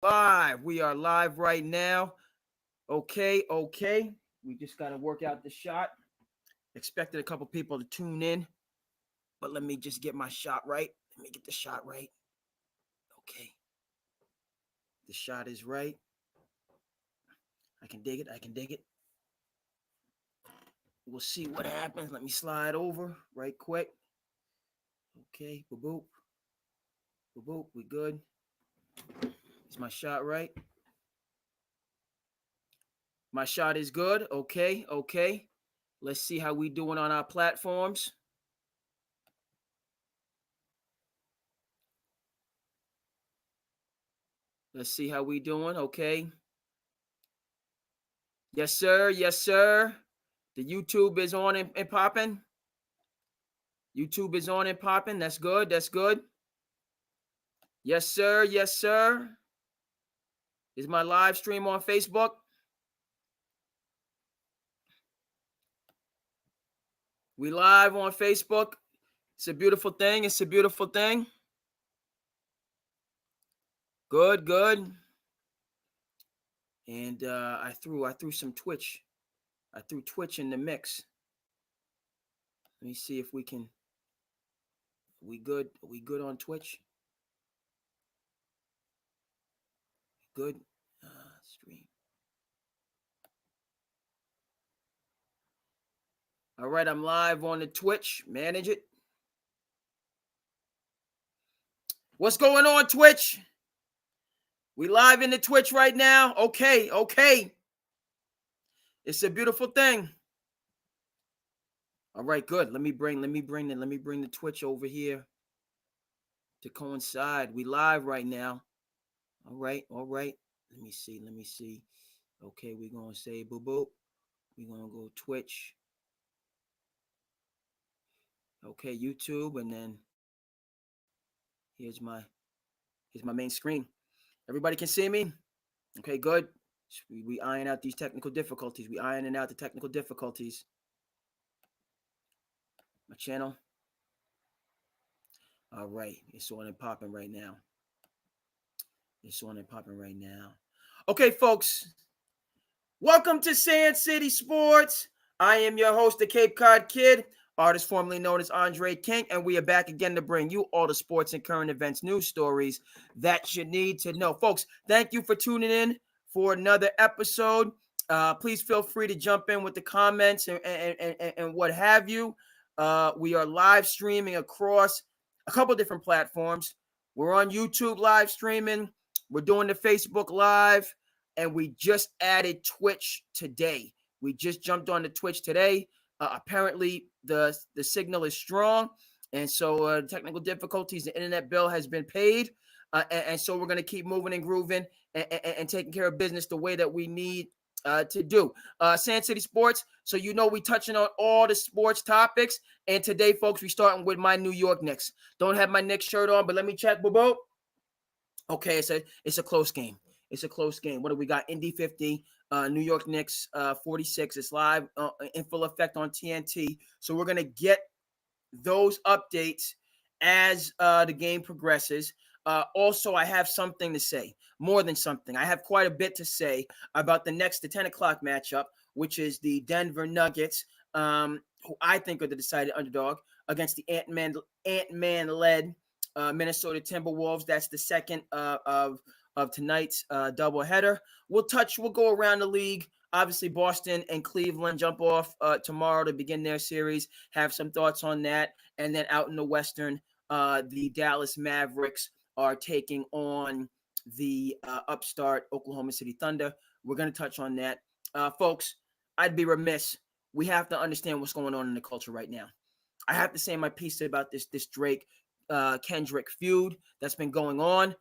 Live. We are live right now. Okay. We just got to work out the shot. Expected a couple people to tune in, but let me just get my shot right. Let me get the shot right. Okay. The shot is right. I can dig it. We'll see what happens. Let me slide over right quick. Okay. Boop, boop. Boop, boop. We good. Is my shot right? My shot is good. Okay. Let's see how we doing on our platforms. Let's see how we doing. Okay. Yes, sir. The YouTube is on and popping. YouTube is on and popping. That's good. Yes, sir. Is my live stream on Facebook? We live on Facebook. It's a beautiful thing. Good. And I threw some Twitch. I threw Twitch in the mix. Let me see if we can. We good on Twitch? Good. Stream. All right, I'm live on the Twitch. Manage it. What's going on, Twitch? We live in the Twitch right now. Okay. It's a beautiful thing. All right, good. Let me bring the Twitch over here to coincide. We live right now. All right. Let me see. Okay, we're gonna say boop boop. We're gonna go Twitch. Okay, YouTube, and then here's my main screen. Everybody can see me? Okay, good. We iron out these technical difficulties. We ironing out the technical difficulties. My channel. All right, it's on and popping right now. Okay, folks. Welcome to SandCity Sports. I am your host, the Cape Cod Kid, artist formerly known as Andre King, and we are back again to bring you all the sports and current events news stories that you need to know. Folks, thank you for tuning in for another episode. Please feel free to jump in with the comments and what have you. We are live streaming across a couple different platforms. We're on YouTube live streaming. We're doing the Facebook Live. And we just added Twitch today. We just jumped on the Twitch today. Apparently, the signal is strong. And so technical difficulties, the internet bill has been paid. And so we're going to keep moving and grooving and taking care of business the way that we need to do. SandCity Sports. So we touching on all the sports topics. And today, folks, we're starting with my New York Knicks. Don't have my Knicks shirt on, but let me check. Bobo. Okay, it's a close game. It's a close game. What do we got? Indy 50, New York Knicks 46. It's live in full effect on TNT. So we're going to get those updates as the game progresses. Also, I have something to say. More than something. I have quite a bit to say about the 10 o'clock matchup, which is the Denver Nuggets, who I think are the decided underdog, against the Ant-Man-led Minnesota Timberwolves. That's the second of tonight's doubleheader. We'll go around the league. Obviously, Boston and Cleveland jump off tomorrow to begin their series. Have some thoughts on that. And then out in the Western, the Dallas Mavericks are taking on the upstart Oklahoma City Thunder. We're going to touch on that. Folks, I'd be remiss. We have to understand what's going on in the culture right now. I have to say my piece about this Drake Kendrick feud that's been going on.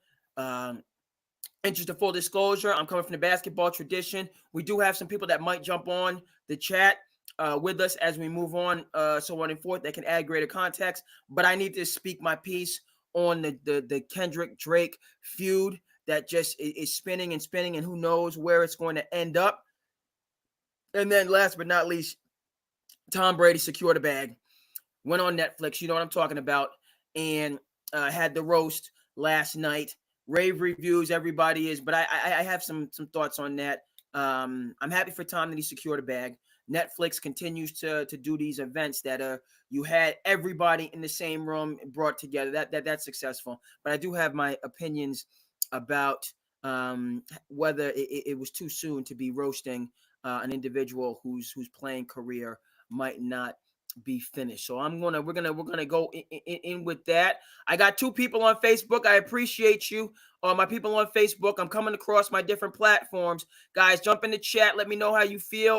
Interest in full disclosure, I'm coming from the basketball tradition. We do have some people that might jump on the chat with us as we move on, so on and forth, that can add greater context. But I need to speak my piece on the Kendrick Drake feud that just is spinning, and who knows where it's going to end up. And then last but not least, Tom Brady secured a bag, went on Netflix, you know what I'm talking about, and had the roast last night Rave reviews, everybody is, but I have some thoughts on that. I'm happy for Tom that he secured a bag. Netflix continues to do these events that you had everybody in the same room brought together. That's successful. But I do have my opinions about whether it was too soon to be roasting an individual whose playing career might not be finished. So we're gonna go in with that. I got 2 people on Facebook. I appreciate you. My people on Facebook. I'm coming across my different platforms. Guys, jump in the chat. Let me know how you feel,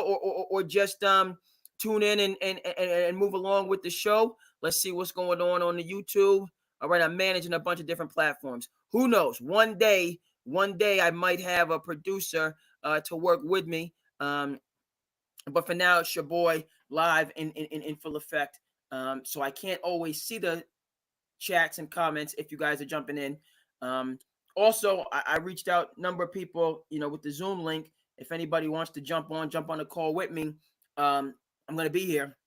or just tune in and move along with the show. Let's see what's going on the YouTube. All right, I'm managing a bunch of different platforms. Who knows? One day I might have a producer to work with me. But for now, it's your boy live in full effect. So I can't always see the chats and comments if you guys are jumping in. Also, I reached out a number of people, with the Zoom link. If anybody wants to jump on the call with me, I'm going to be here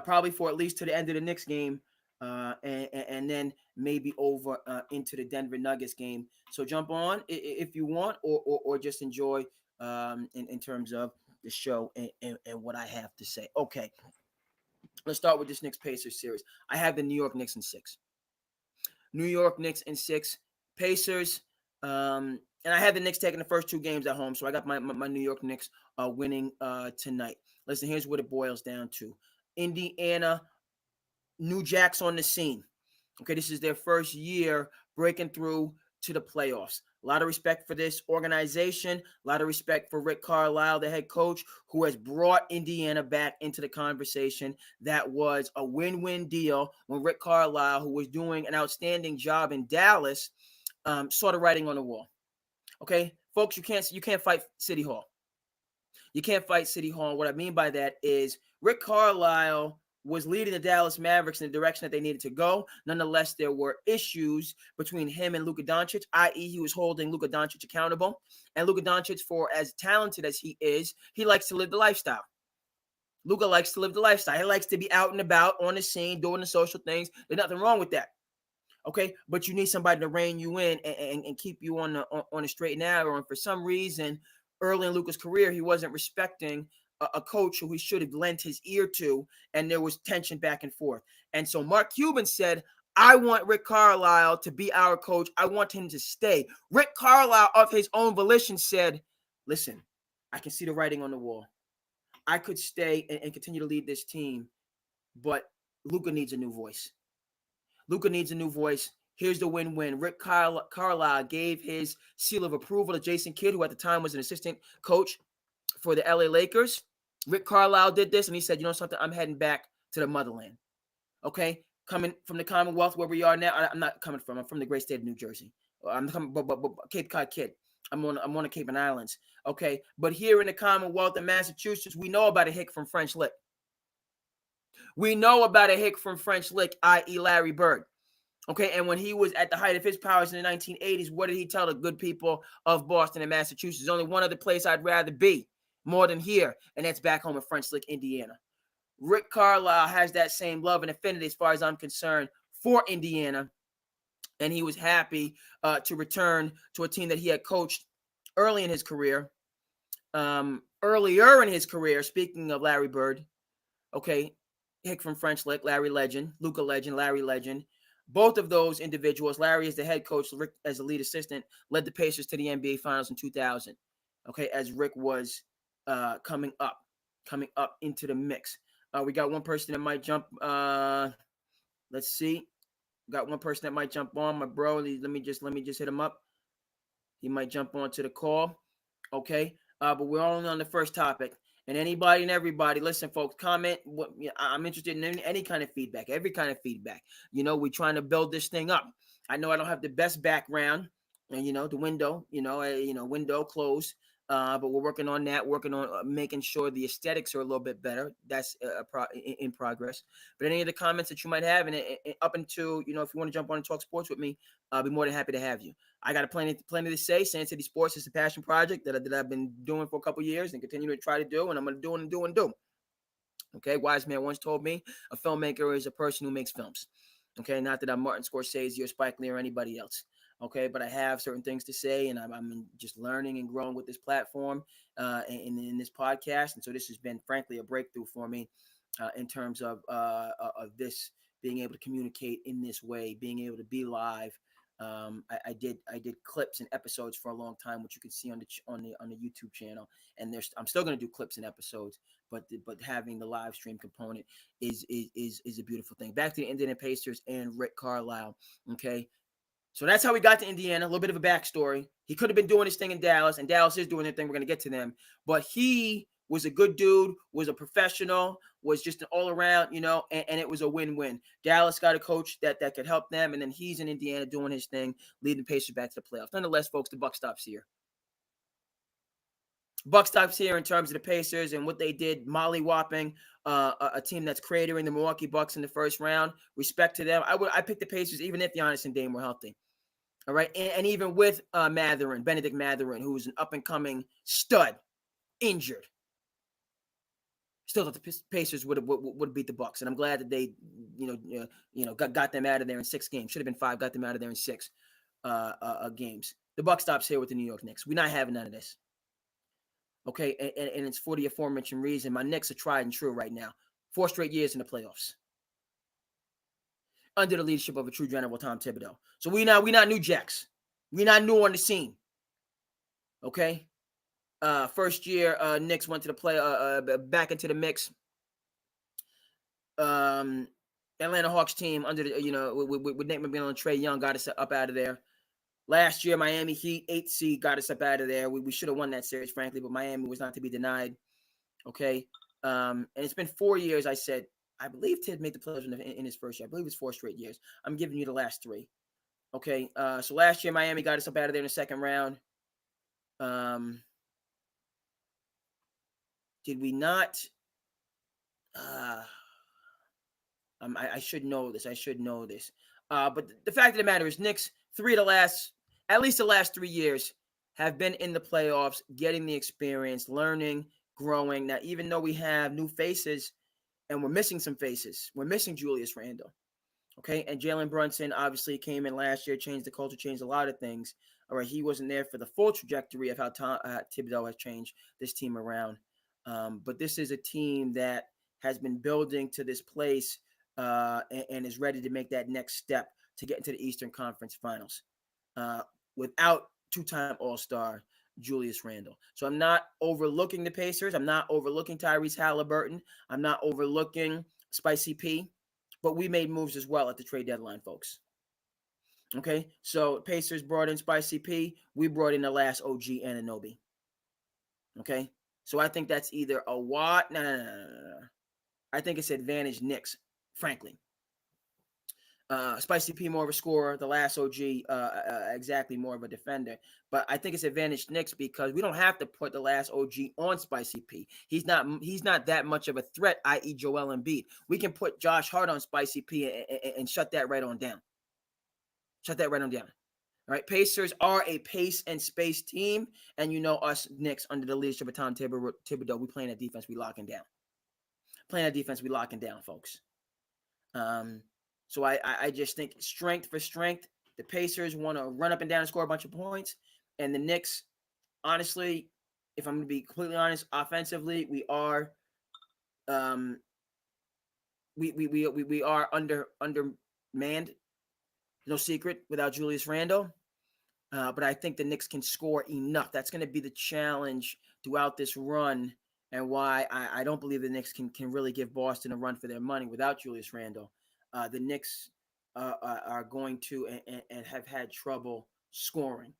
probably for at least to the end of the Knicks game, and then maybe over into the Denver Nuggets game. So jump on if you want, or just enjoy in terms of the show and what I have to say. Okay, let's start with this Knicks Pacers series. I have the New York Knicks in 6. New York Knicks in 6. Pacers, and I had the Knicks taking the first 2 games at home, so I got my New York Knicks winning tonight. Listen, here's what it boils down to. Indiana, New Jack's on the scene. Okay, this is their first year breaking through to the playoffs. A lot of respect for this organization. A lot of respect for Rick Carlisle, the head coach, who has brought Indiana back into the conversation. That was a win-win deal when Rick Carlisle, who was doing an outstanding job in Dallas, saw the writing on the wall. Okay, folks, you can't fight City Hall. You can't fight City Hall. What I mean by that is Rick Carlisle was leading the Dallas Mavericks in the direction that they needed to go. Nonetheless, there were issues between him and Luka Doncic, i.e. he was holding Luka Doncic accountable. And Luka Doncic, for as talented as he is, he likes to live the lifestyle. Luka likes to live the lifestyle. He likes to be out and about on the scene, doing the social things. There's nothing wrong with that. Okay, but you need somebody to rein you in and keep you on the straight and narrow. And for some reason, early in Luka's career, he wasn't respecting a coach who he should have lent his ear to, and there was tension back and forth. And so Mark Cuban said, I want Rick Carlisle to be our coach. I want him to stay. Rick Carlisle, of his own volition, said, listen, I can see the writing on the wall. I could stay and continue to lead this team, but Luka needs a new voice. Luka needs a new voice. Here's the win-win. Rick Carlisle gave his seal of approval to Jason Kidd, who at the time was an assistant coach for the LA Lakers. Rick Carlisle did this, and he said, you know something? I'm heading back to the motherland. Okay? Coming from the Commonwealth where we are now. I'm not coming from. I'm from the great state of New Jersey. I'm coming, but Cape Cod kid. I'm on the Cape and Islands. Okay? But here in the Commonwealth of Massachusetts, we know about a hick from French Lick. We know about a hick from French Lick, i.e. Larry Bird. Okay, and when he was at the height of his powers in the 1980s, what did he tell the good people of Boston and Massachusetts? There's only one other place I'd rather be more than here, and that's back home in French Lick, Indiana. Rick Carlisle has that same love and affinity, as far as I'm concerned, for Indiana, and he was happy to return to a team that he had coached early in his career. Earlier in his career, speaking of Larry Bird, okay, hick from French Lick, Larry Legend, Luka Legend, Larry Legend. Both of those individuals, Larry as the head coach, Rick as the lead assistant, led the Pacers to the NBA Finals in 2000. Okay, as Rick was coming up into the mix. We got one person that might jump. Let's see. Got one person that might jump on, my bro. Let me just hit him up. He might jump onto the call. Okay, but we're only on the first topic. And anybody and everybody, listen, folks, comment. I'm interested in any kind of feedback, every kind of feedback. We're trying to build this thing up. I know I don't have the best background, and the window, window closed. But we're working on that, working on making sure the aesthetics are a little bit better. That's in progress. But any of the comments that you might have, and up into, if you want to jump on and talk sports with me, I'll be more than happy to have you. I got plenty to say. SandCity Sports is a passion project that I've been doing for a couple years and continue to try to do, and I'm going to do and do and do. Okay, wise man once told me a filmmaker is a person who makes films. Okay, not that I'm Martin Scorsese or Spike Lee or anybody else. Okay, but I have certain things to say, and I'm just learning and growing with this platform in this podcast. And so this has been, frankly, a breakthrough for me in terms of this being able to communicate in this way, being able to be live. I did clips and episodes for a long time, which you can see on the YouTube channel, and I'm still going to do clips and episodes, but having the live stream component is a beautiful thing. Back to the Indiana Pacers and Rick Carlisle. Okay, so that's how we got to Indiana. A little bit of a backstory. He could have been doing his thing in Dallas, and Dallas is doing their thing. We're going to get to them. But he was a good dude, was a professional, was just an all-around, and it was a win-win. Dallas got a coach that could help them, and then he's in Indiana doing his thing, leading the Pacers back to the playoffs. Nonetheless, folks, the buck stops here. Buck stops here in terms of the Pacers and what they did, molly-whopping a team that's cratering the Milwaukee Bucks in the first round. Respect to them. I picked the Pacers even if Giannis and Dame were healthy. All right, and even with Benedict Mathurin, who's an up-and-coming stud, injured, still thought the Pacers would beat the Bucks, and I'm glad that they, got them out of there in 6 games. Should have been 5, got them out of there in 6 games. The buck stops here with the New York Knicks. We're not having none of this. Okay, and it's for the aforementioned reason. My Knicks are tried and true right now. 4 straight years in the playoffs under the leadership of a true general, Tom Thibodeau. So we not new jacks. We not new on the scene. Okay. First year, Knicks went to the back into the mix. Atlanta Hawks team under the with Nate McMillan and Trae Young got us up out of there. Last year, Miami Heat 8th seed got us up out of there. We should have won that series, frankly, but Miami was not to be denied. Okay. And it's been 4 years. I said, I believe Tid made the playoffs in his first year. I believe it's 4 straight years. I'm giving you the last 3. Okay. So last year, Miami got us up out of there in the second round. Did we not? I should know this. But the fact of the matter is, Knicks, at least the last 3 years, have been in the playoffs, getting the experience, learning, growing. Now, even though we have new faces, and we're missing some faces, we're missing Julius Randle. Okay, and Jalen Brunson obviously came in last year, changed the culture, changed a lot of things. All right, he wasn't there for the full trajectory of how Thibodeau has changed this team around. But this is a team that has been building to this place and is ready to make that next step to get into the Eastern Conference Finals without 2-time All-Star Julius Randle. So I'm not overlooking the Pacers. I'm not overlooking Tyrese Halliburton. I'm not overlooking Spicy P. But we made moves as well at the trade deadline, folks. Okay, so Pacers brought in Spicy P. We brought in the last OG and Noby. Okay, so I think that's either a what? No. I think it's advantage Knicks, frankly. Spicy P more of a scorer, the last OG exactly more of a defender. But I think it's advantage Knicks because we don't have to put the last OG on Spicy P. He's not that much of a threat, i.e. Joel Embiid. We can put Josh Hart on Spicy P and shut that right on down. All right, Pacers are a pace and space team, and us Knicks under the leadership of Tom Thibodeau, we playing that defense, we locking down. Folks. So I just think strength for strength, the Pacers want to run up and down and score a bunch of points, and the Knicks, honestly, if I'm going to be completely honest, offensively, we are we are undermanned. No secret without Julius Randle. But I think the Knicks can score enough. That's going to be the challenge throughout this run, and why I don't believe the Knicks can really give Boston a run for their money without Julius Randle. The Knicks are going to and have had trouble scoring.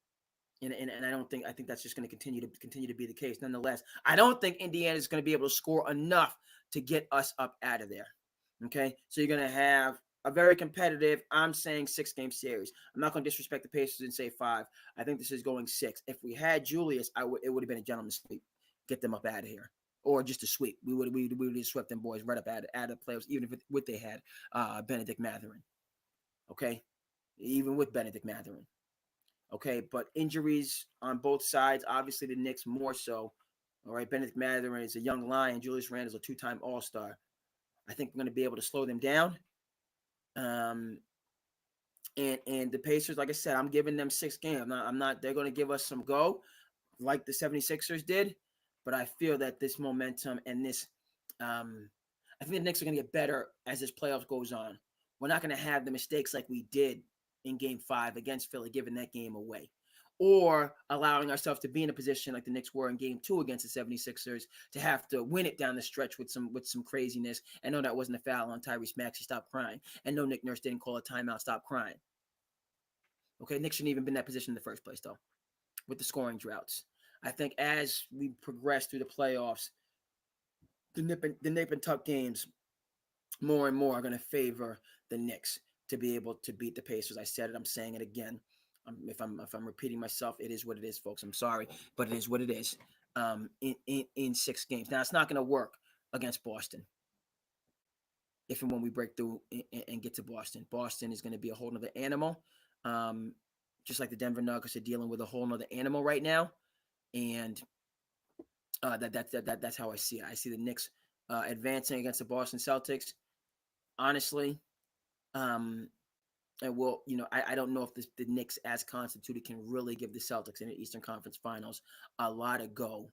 And I think that's just going to continue to be the case. Nonetheless, I don't think Indiana is going to be able to score enough to get us up out of there. Okay, so you're going to have a very competitive, I'm saying 6-game series. I'm not going to disrespect the Pacers and say 5. I think this is going 6. If we had Julius, it would have been a gentleman's sweep. Get them up out of here. Or just a sweep. We would have swept them boys right up out of the playoffs, even if they had Benedict Mathurin. Okay, even with Benedict Mathurin. Okay, but injuries on both sides, obviously the Knicks more so. All right, Benedict Mathurin is a young lion. Julius Randle is a 2-time All-Star. I think we're going to be able to slow them down. And the Pacers, like I said, I'm giving them 6 games. I'm not they're going to give us some go like the 76ers did, but I feel that this momentum and this I think the Knicks are going to get better as this playoffs goes on. We're not going to have the mistakes like we did in game 5 against Philly, giving that game away, or allowing ourselves to be in a position like the Knicks were in game 2 against the 76ers to have to win it down the stretch with some craziness. And no, that wasn't a foul on Tyrese Maxey. Stop crying. And no, Nick Nurse didn't call a timeout. Stop crying. Okay, Knicks shouldn't even been in that position in the first place, though, with the scoring droughts. I think as we progress through the playoffs, the nip and tuck games more and more are going to favor the Knicks to be able to beat the Pacers. I said it. I'm saying it again. If I'm repeating myself, it is what it is, folks. I'm sorry, but it is what it is. In 6 games. Now it's not going to work against Boston. If and when we break through and get to Boston, Boston is going to be a whole nother animal. Just like the Denver Nuggets are dealing with a whole nother animal right now, and that's how I see it. I see the Knicks advancing against the Boston Celtics. Honestly, and well, I don't know if the Knicks as constituted can really give the Celtics in the Eastern Conference Finals a lot of go.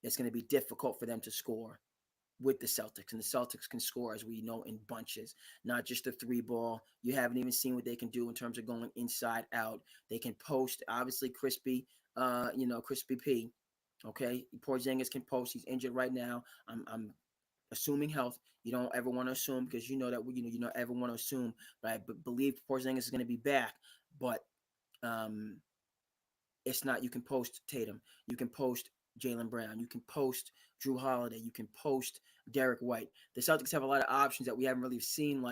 It's going to be difficult for them to score with the Celtics, and the Celtics can score, as we know, in bunches, not just the 3 ball. You haven't even seen what they can do in terms of going inside out. They can post, obviously, crispy P. Okay, Porzingis can post. He's injured right now. I'm assuming health. You don't ever want to assume, because you know that you don't ever want to assume. But I believe Porzingis is going to be back. But it's not. You can post Tatum. You can post Jaylen Brown. You can post Drew Holiday. You can post Derek White. The Celtics have a lot of options that we haven't really seen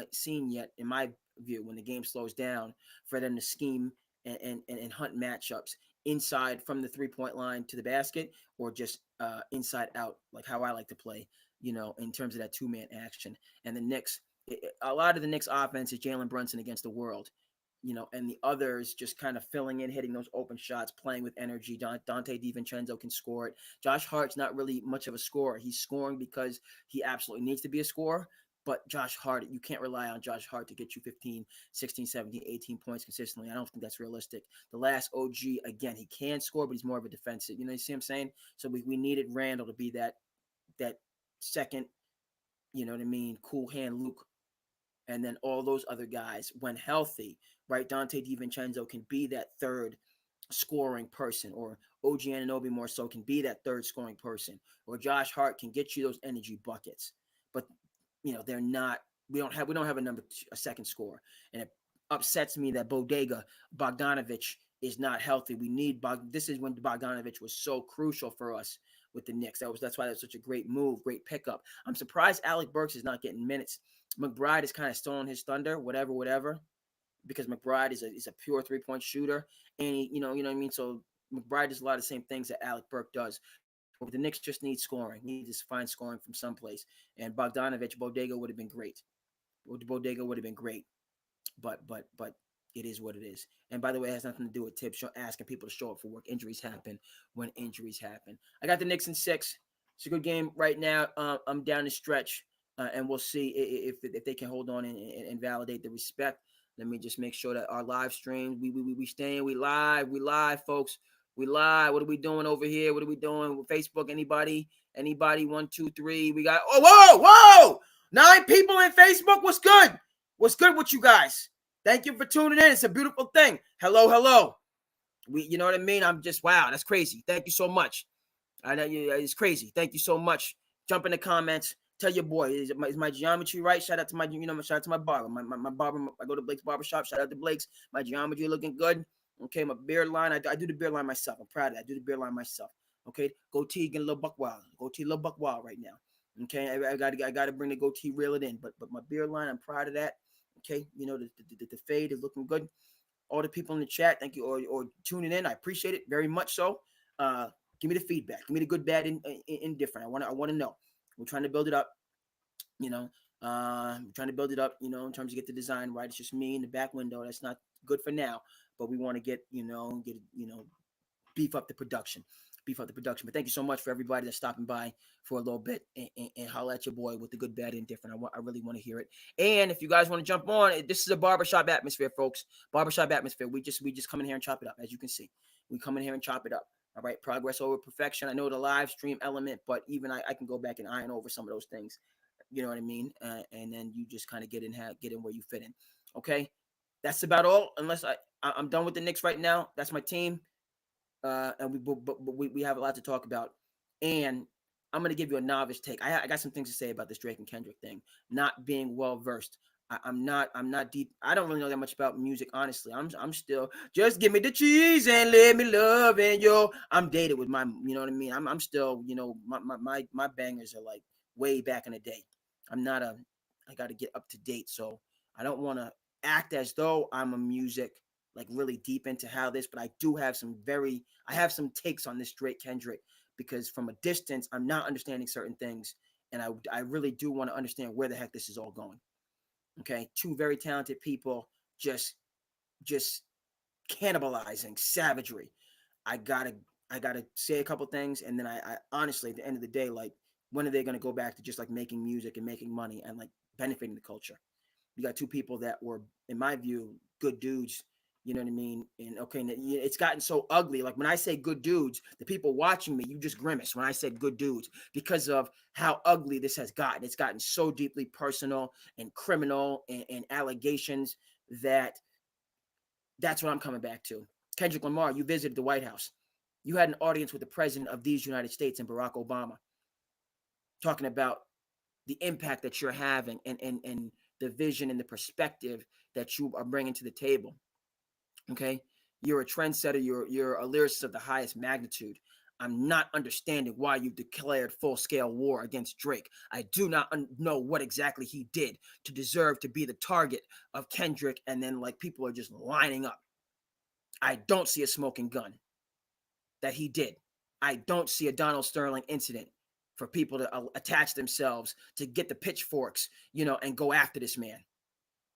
yet, in my view, when the game slows down, for them to scheme and hunt matchups inside from the 3-point line to the basket, or just inside out, like how I like to play, in terms of that 2-man action. And the Knicks, a lot of the Knicks offense is Jalen Brunson against the world. And the others just kind of filling in, hitting those open shots, playing with energy. Dante DiVincenzo can score it. Josh Hart's not really much of a scorer. He's scoring because he absolutely needs to be a scorer. But Josh Hart, you can't rely on Josh Hart to get you 15, 16, 17, 18 points consistently. I don't think that's realistic. The last OG, again, he can score, but he's more of a defensive. You see what I'm saying? So we needed Randall to be that second, cool hand Luke. And then all those other guys, when healthy, right? Dante DiVincenzo can be that third scoring person, or OG Anunoby more so can be that third scoring person, or Josh Hart can get you those energy buckets. But they're not. We don't have a second scorer, and it upsets me that Bogdanovich is not healthy. We need This is when Bogdanovich was so crucial for us with the Knicks. That's why that's such a great move, great pickup. I'm surprised Alec Burks is not getting minutes. McBride is kind of stolen his thunder, whatever, because McBride is a pure 3-point shooter, and he, you know what I mean. So McBride does a lot of the same things that Alec Burks does. But the Knicks just need scoring. He needs to find scoring from someplace. And Bogdanovich, Bodega would have been great. But it is what it is. And by the way, it has nothing to do with tips. Asking people to show up for work. Injuries happen when injuries happen. I got the Knicks in 6. It's a good game right now. I'm down the stretch, and we'll see if they can hold on and validate the respect. Let me just make sure that our live stream, we live, folks. We live. What are we doing over here? What are we doing with Facebook? Anybody? 1, 2, 3. We got, whoa! 9 people in Facebook. What's good? What's good with you guys? Thank you for tuning in. It's a beautiful thing. Hello. You know what I mean? I'm just, wow, that's crazy. Thank you so much. I know it's crazy. Thank you so much. Jump in the comments. Tell your boy, is my geometry right? Shout out to my barber. My barber, I go to Blake's barbershop. Shout out to Blake's. My geometry looking good. Okay, my beard line. I do the beard line myself. I'm proud of that. I do the beard line myself. Okay, goatee getting a little buck wild. Right now. Okay, I got to bring the goatee, reel it in. But my beard line, I'm proud of that. Okay, the fade is looking good. All the people in the chat, thank you, or tuning in. I appreciate it very much. So, give me the feedback. Give me the good, bad, and indifferent. I want to know. We're trying to build it up. Trying to build it up. In terms of get the design right. It's just me in the back window. That's not good for now, but we want to get beef up the production. beef up the production. But thank you so much for everybody that's stopping by for a little bit and holler at your boy with the good, bad, and different. I really want to hear it. And if you guys want to jump on, this is a barbershop atmosphere, folks. Barbershop atmosphere. We just come in here and chop it up, as you can see. We come in here and chop it up. All right, progress over perfection. I know the live stream element, but even I can go back and iron over some of those things. You know what I mean? And then you just kind of get in where you fit in. Okay, that's about all. Unless I'm done with the Knicks right now. That's my team. And we have a lot to talk about. And I'm gonna give you a novice take. I got some things to say about this Drake and Kendrick thing. Not being well versed. I'm not deep. I don't really know that much about music, honestly. I'm still just give me the cheese and let me love and yo. I'm dated with my, you know what I mean. I'm still, my bangers are like way back in the day. I got to get up to date. So I don't want to act as though I'm a music like really deep into how this, but I do have I have some takes on this Drake Kendrick because from a distance, I'm not understanding certain things. And I really do want to understand where the heck this is all going. Okay. Two very talented people just cannibalizing savagery. I gotta say a couple things. And then I honestly, at the end of the day, like, when are they going to go back to just like making music and making money and like benefiting the culture? You got two people that were, in my view, good dudes. You know what I mean? And okay, it's gotten so ugly. Like when I say good dudes, the people watching me, you just grimace when I said good dudes because of how ugly this has gotten. It's gotten so deeply personal and criminal and allegations that's what I'm coming back to. Kendrick Lamar, you visited the White House. You had an audience with the president of these United States and Barack Obama talking about the impact that you're having and the vision and the perspective that you are bringing to the table. Okay, you're a trendsetter. You're a lyricist of the highest magnitude. I'm not understanding why you declared full-scale war against Drake. I do not know what exactly he did to deserve to be the target of Kendrick, and then like people are just lining up. I don't see a smoking gun that he did. I don't see a Donald Sterling incident for people to attach themselves to get the pitchforks, and go after this man.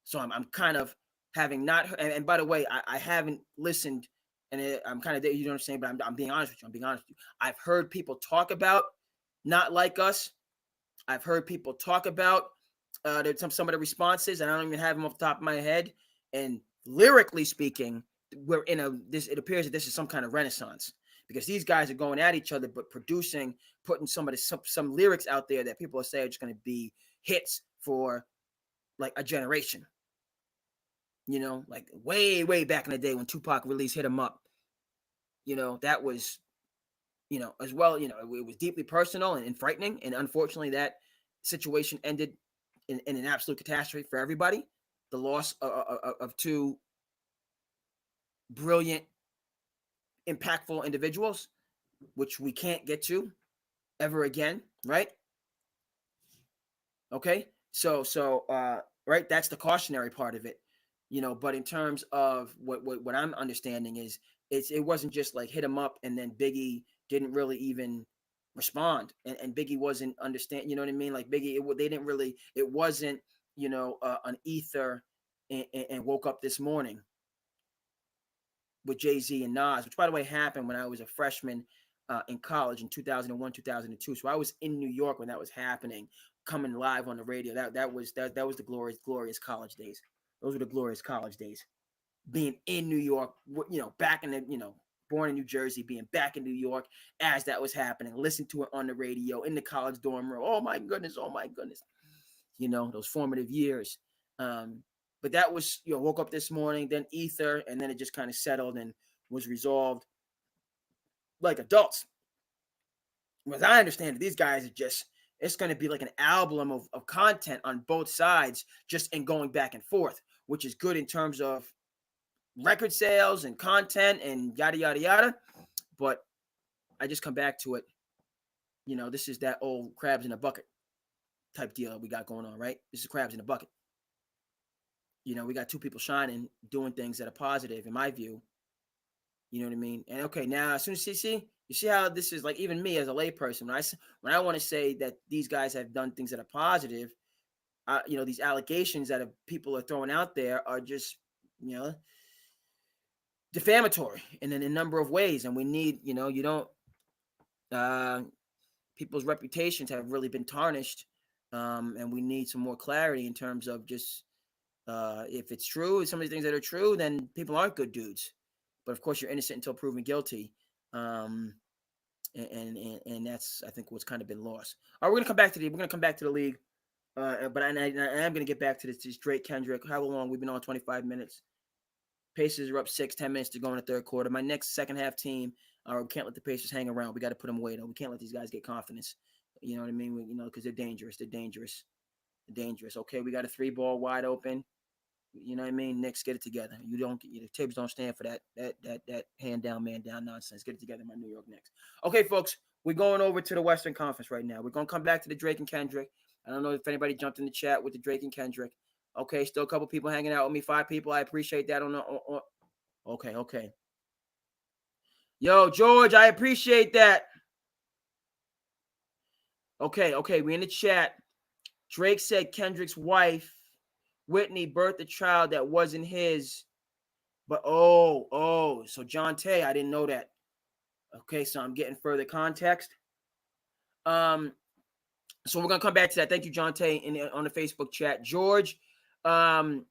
So I'm kind of having not, and by the way, I haven't listened, and I'm kind of, you know what I'm saying, but I'm being honest with you. I'm being honest with you. I've heard people talk about Not Like Us. I've heard people talk about some of the responses, and I don't even have them off the top of my head. And lyrically speaking, we're in it appears that this is some kind of renaissance because these guys are going at each other, but putting some lyrics out there that people are saying are just going to be hits for like a generation. Like way, way back in the day when Tupac released Hit 'Em Up, that was, as well, it was deeply personal and frightening. And unfortunately, that situation ended in an absolute catastrophe for everybody. The loss of two brilliant, impactful individuals, which we can't get to ever again, right? Okay, so right, that's the cautionary part of it, But in terms of what I'm understanding is it wasn't just like Hit 'Em Up and then Biggie didn't really even respond, and Biggie wasn't understand, you know what I mean? Like Biggie, they didn't really, it wasn't, an ether and woke up this morning with Jay-Z and Nas, which by the way happened when I was a freshman in college in 2001, 2002. So I was in New York when that was happening, coming live on the radio. That was the glorious college days. Those were the glorious college days. Being in New York, back in the, born in New Jersey, being back in New York as that was happening, listening to it on the radio in the college dorm room. Oh my goodness. Those formative years. But that was, woke up this morning, then ether, and then it just kind of settled and was resolved like adults. As I understand it, these guys are just, it's going to be like an album of content on both sides, just in going back and forth, which is good in terms of record sales and content and yada, yada, yada. But I just come back to it. This is that old crabs in a bucket type deal that we got going on, right? This is crabs in a bucket. We got two people shining, doing things that are positive, in my view. You know what I mean? And okay, now as soon as you see how this is, like, even me as a layperson, when I want to say that these guys have done things that are positive, these allegations that people are throwing out there are just, defamatory in a number of ways. And we need, people's reputations have really been tarnished, and we need some more clarity in terms of just if it's true, some of these things that are true, then people aren't good dudes. But of course, you're innocent until proven guilty, and that's, I think, what's kind of been lost. All right, we're gonna come back to the league, but I am gonna get back to this Drake Kendrick. How long we've been on? 25 minutes. Pacers are up 10 minutes to go in the third quarter. My next second half team, we can't let the Pacers hang around. We got to put them away, though. We can't let these guys get confidence. You know what I mean? Because they're dangerous. They're dangerous. Okay, we got a 3-ball wide open. You know what I mean? Knicks, get it together. Tibbs don't stand for that hand down, man down nonsense. Get it together, my New York Knicks. Okay, folks, we're going over to the Western Conference right now. We're going to come back to the Drake and Kendrick. I don't know if anybody jumped in the chat with the Drake and Kendrick. Okay, still a couple people hanging out with me. 5 people. I appreciate that. Okay. Yo, George, I appreciate that. Okay. We in the chat. Drake said Kendrick's wife, Whitney, birthed a child that wasn't his. But so John Tay, I didn't know that. Okay, so I'm getting further context. So we're gonna come back to that. Thank you, John Tay, on the Facebook chat. George, Jalen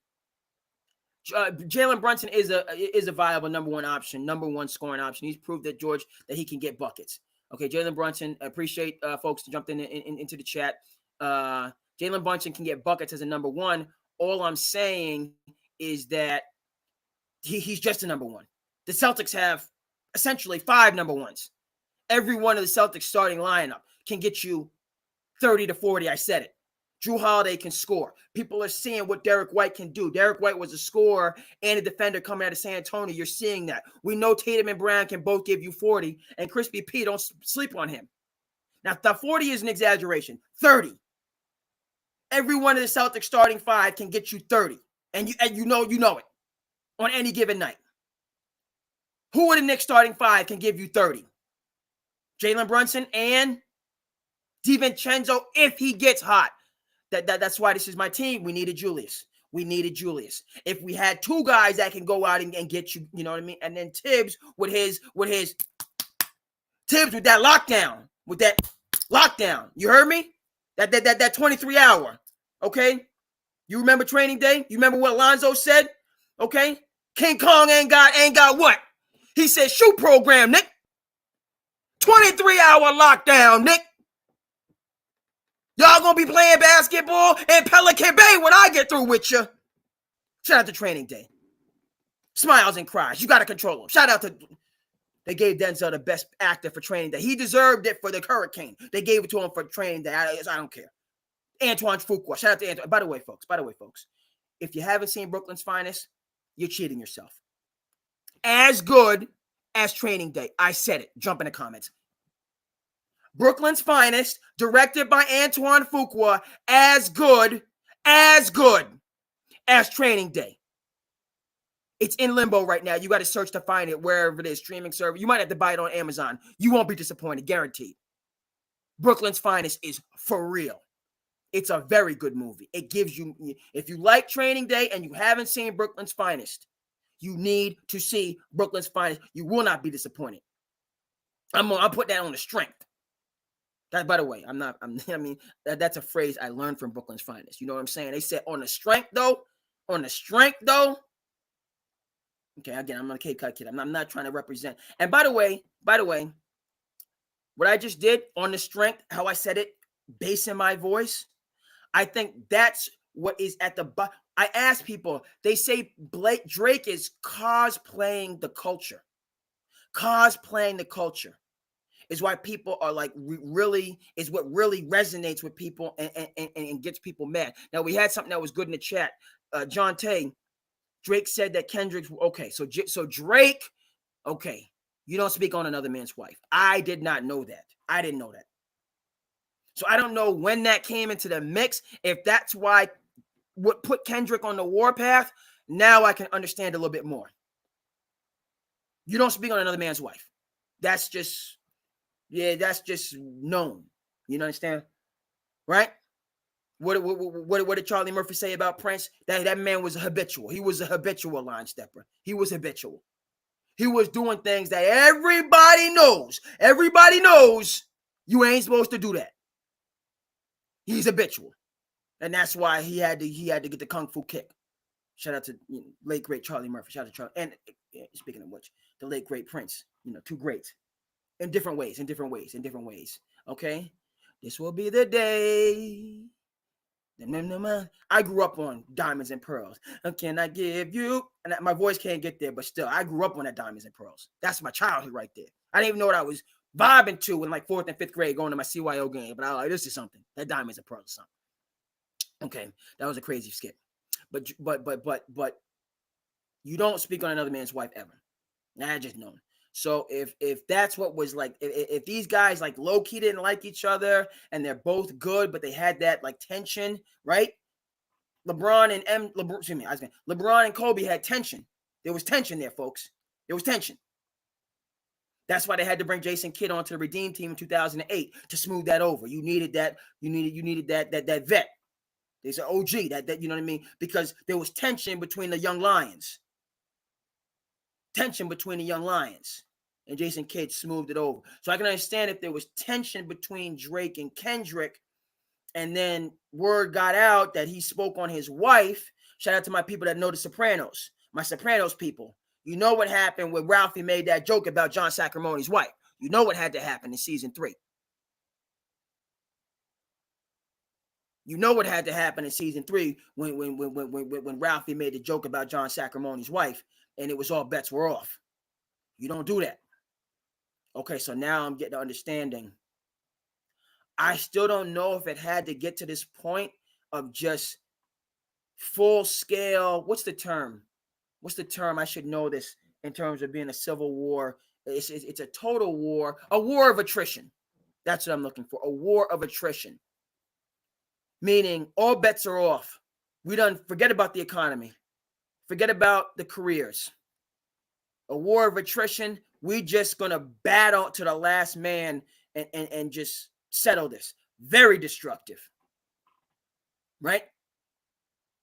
Brunson is a viable number one scoring option. He's proved that that he can get buckets. Okay, Jalen Brunson, I appreciate folks to jump into the chat. Jalen Brunson can get buckets as a number one. All I'm saying is that he's just a number one. The Celtics have essentially 5 number ones. Every one of the Celtics starting lineup can get you 30 to 40. I said it. Drew Holiday can score. People are seeing what Derek White can do. Derek White was a scorer and a defender coming out of San Antonio. You're seeing that. We know Tatum and Brown can both give you 40, and Crispy P, don't sleep on him. Now, the 40 is an exaggeration. 30. Every one of the Celtics starting 5 can get you 30, and you know it on any given night. Who are the Knicks starting 5 can give you 30? Jalen Brunson and DiVincenzo if he gets hot. That's why this is my team. We needed Julius. If we had 2 guys that can go out and get you, you know what I mean? And then Tibbs with that lockdown. You heard me? That 23 hour. Okay? You remember training day? You remember what Alonzo said? Okay? King Kong ain't got what? He said shoot program, Nick. 23 hour lockdown, Nick. Y'all gonna be playing basketball in Pelican Bay when I get through with you. Shout out to training day. Smiles and cries. You gotta control them. Shout out to... They gave Denzel the best actor for training day. He deserved it for the Hurricane. They gave it to him for training day. I don't care. Antoine Fuqua. Shout out to Antoine. By the way, folks, if you haven't seen Brooklyn's Finest, you're cheating yourself. As good as training day. I said it. Jump in the comments. Brooklyn's Finest, directed by Antoine Fuqua, as good as training day. It's in limbo right now. You got to search to find it wherever it is, streaming service. You might have to buy it on Amazon. You won't be disappointed, guaranteed. Brooklyn's Finest is for real. It's a very good movie. It gives you, if you like Training Day and you haven't seen Brooklyn's Finest, you need to see Brooklyn's Finest. You will not be disappointed. I'll put that on the strength. That, by the way, that's a phrase I learned from Brooklyn's Finest. You know what I'm saying? They said on the strength though. Okay, again, I'm not a Cape Cod kid. I'm not trying to represent. And by the way, what I just did on the strength, how I said it, bass in my voice, I think that's what is at the bottom. I ask people, they say Drake is cosplaying the culture. Cosplaying the culture is why people are like is what really resonates with people and gets people mad. Now, we had something that was good in the chat. John Tay, Drake said that Kendrick's okay. So Drake, okay, you don't speak on another man's wife. I did not know that. I didn't know that. So I don't know when that came into the mix. If that's why what put Kendrick on the warpath, now I can understand a little bit more. You don't speak on another man's wife. That's just known. You understand? Right? What did Charlie Murphy say about Prince? That man was a habitual. He was a habitual line stepper. He was habitual. He was doing things that everybody knows. Everybody knows you ain't supposed to do that. He's habitual. And that's why he had to get the kung fu kick. Shout out to late great Charlie Murphy. Shout out to Charlie. And speaking of which, the late great Prince. Two greats. In different ways. Okay? This will be the day. I grew up on Diamonds and Pearls. Can I give you? And my voice can't get there, but still, I grew up on that Diamonds and Pearls. That's my childhood right there. I didn't even know what I was vibing to in like 4th and 5th grade going to my CYO game, but I was like, this is something. That Diamonds and Pearls is something. Okay, that was a crazy skit. But you don't speak on another man's wife ever. I just know. So if that's what was like, if these guys like low key didn't like each other and they're both good, but they had that like tension, right? LeBron and Kobe had tension. There was tension there, folks. There was tension. That's why they had to bring Jason Kidd onto the Redeem team in 2008 to smooth that over. You needed that. You needed that vet. There's an OG that you know what I mean, because there was tension between the young lions. And Jason Kidd smoothed it over. So I can understand if there was tension between Drake and Kendrick, and then word got out that he spoke on his wife. Shout out to my people that know The Sopranos, my Sopranos people. You know what happened when Ralphie made that joke about John Sacramone's wife. You know what had to happen in season 3. You know what had to happen in season 3 when Ralphie made the joke about John Sacramone's wife, and it was all bets were off. You don't do that. Okay, so now I'm getting the understanding. I still don't know if it had to get to this point of just full scale. What's the term? I should know this in terms of being a civil war. It's a total war, a war of attrition. That's what I'm looking for, a war of attrition. Meaning all bets are off. We done forget about the economy. Forget about the careers. A war of attrition. We just going to battle to the last man and just settle this. Very destructive. Right?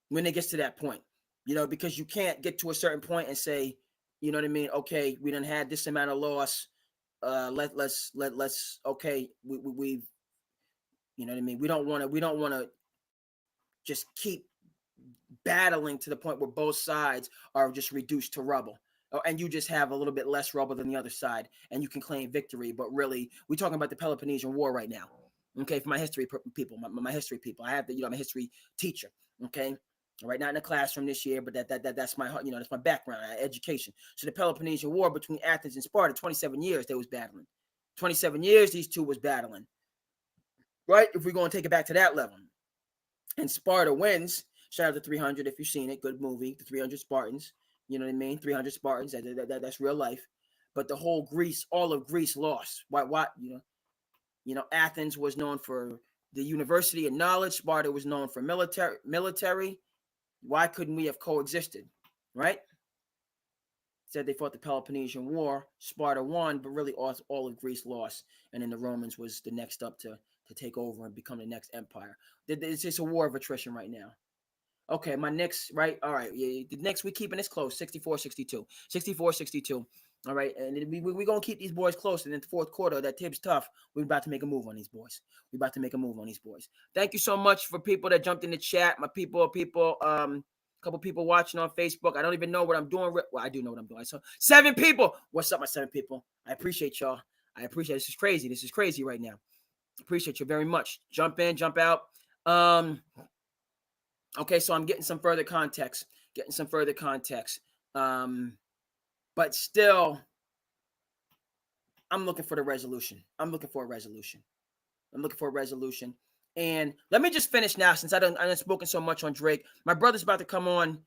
When it gets to that point. Because you can't get to a certain point and say, you know what I mean? Okay, we done had this amount of loss. Let's okay, we've, you know what I mean? We don't want to just keep battling to the point where both sides are just reduced to rubble. And you just have a little bit less rubble than the other side, and you can claim victory. But really, we're talking about the Peloponnesian War right now. Okay, for my history people, my history people, I have the, I'm a history teacher. Okay, right, not in the classroom this year, but that's my, that's my background, education. So the Peloponnesian War between Athens and Sparta, 27 years they was battling. 27 years these two was battling. Right, if we're going to take it back to that level, and Sparta wins. Shout out to 300 if you've seen it. Good movie, the 300 Spartans. You know what I mean? 300 Spartans. That's real life. But the whole Greece, all of Greece lost. Why? Athens was known for the university of knowledge. Sparta was known for military. Why couldn't we have coexisted? Right? Said they fought the Peloponnesian War. Sparta won, but really all of Greece lost. And then the Romans was the next up to take over and become the next empire. It's just a war of attrition right now. Okay, my Knicks, right? All right, the Knicks, we keeping this close, 64-62. 64-62. All right, and we're going to keep these boys close. And in the fourth quarter, that Tibbs tough, we're about to make a move on these boys. Thank you so much for people that jumped in the chat. My people, a couple people watching on Facebook. I don't even know what I'm doing. Well, I do know what I'm doing. So 7 people. What's up, my 7 people? I appreciate y'all. This is crazy. This is crazy right now. Appreciate you very much. Jump in, jump out. Okay, so I'm getting some further context. But still, I'm looking for a resolution. And let me just finish now, since I done spoken so much on Drake. My brother's about to come on.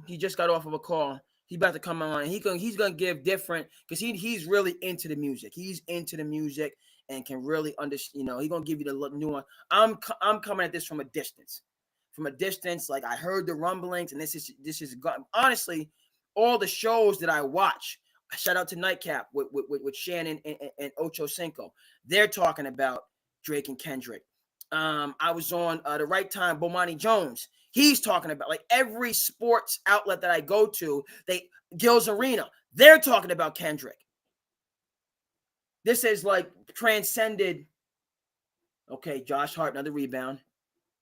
He just got off of a call. He's about to come on, and he's gonna give different, because he's really into the music. He's into the music and can really understand. He's gonna give you the new one. I'm coming at this from a distance. Like I heard the rumblings, and this is honestly all the shows that I watch. Shout out to Nightcap with Shannon and Ocho Cinco. They're talking about Drake and Kendrick. I was on the Right Time, Bomani Jones. He's talking about, like, every sports outlet that I go to, Gil's Arena, They're talking about Kendrick. This is like transcended. Okay, Josh Hart, another rebound.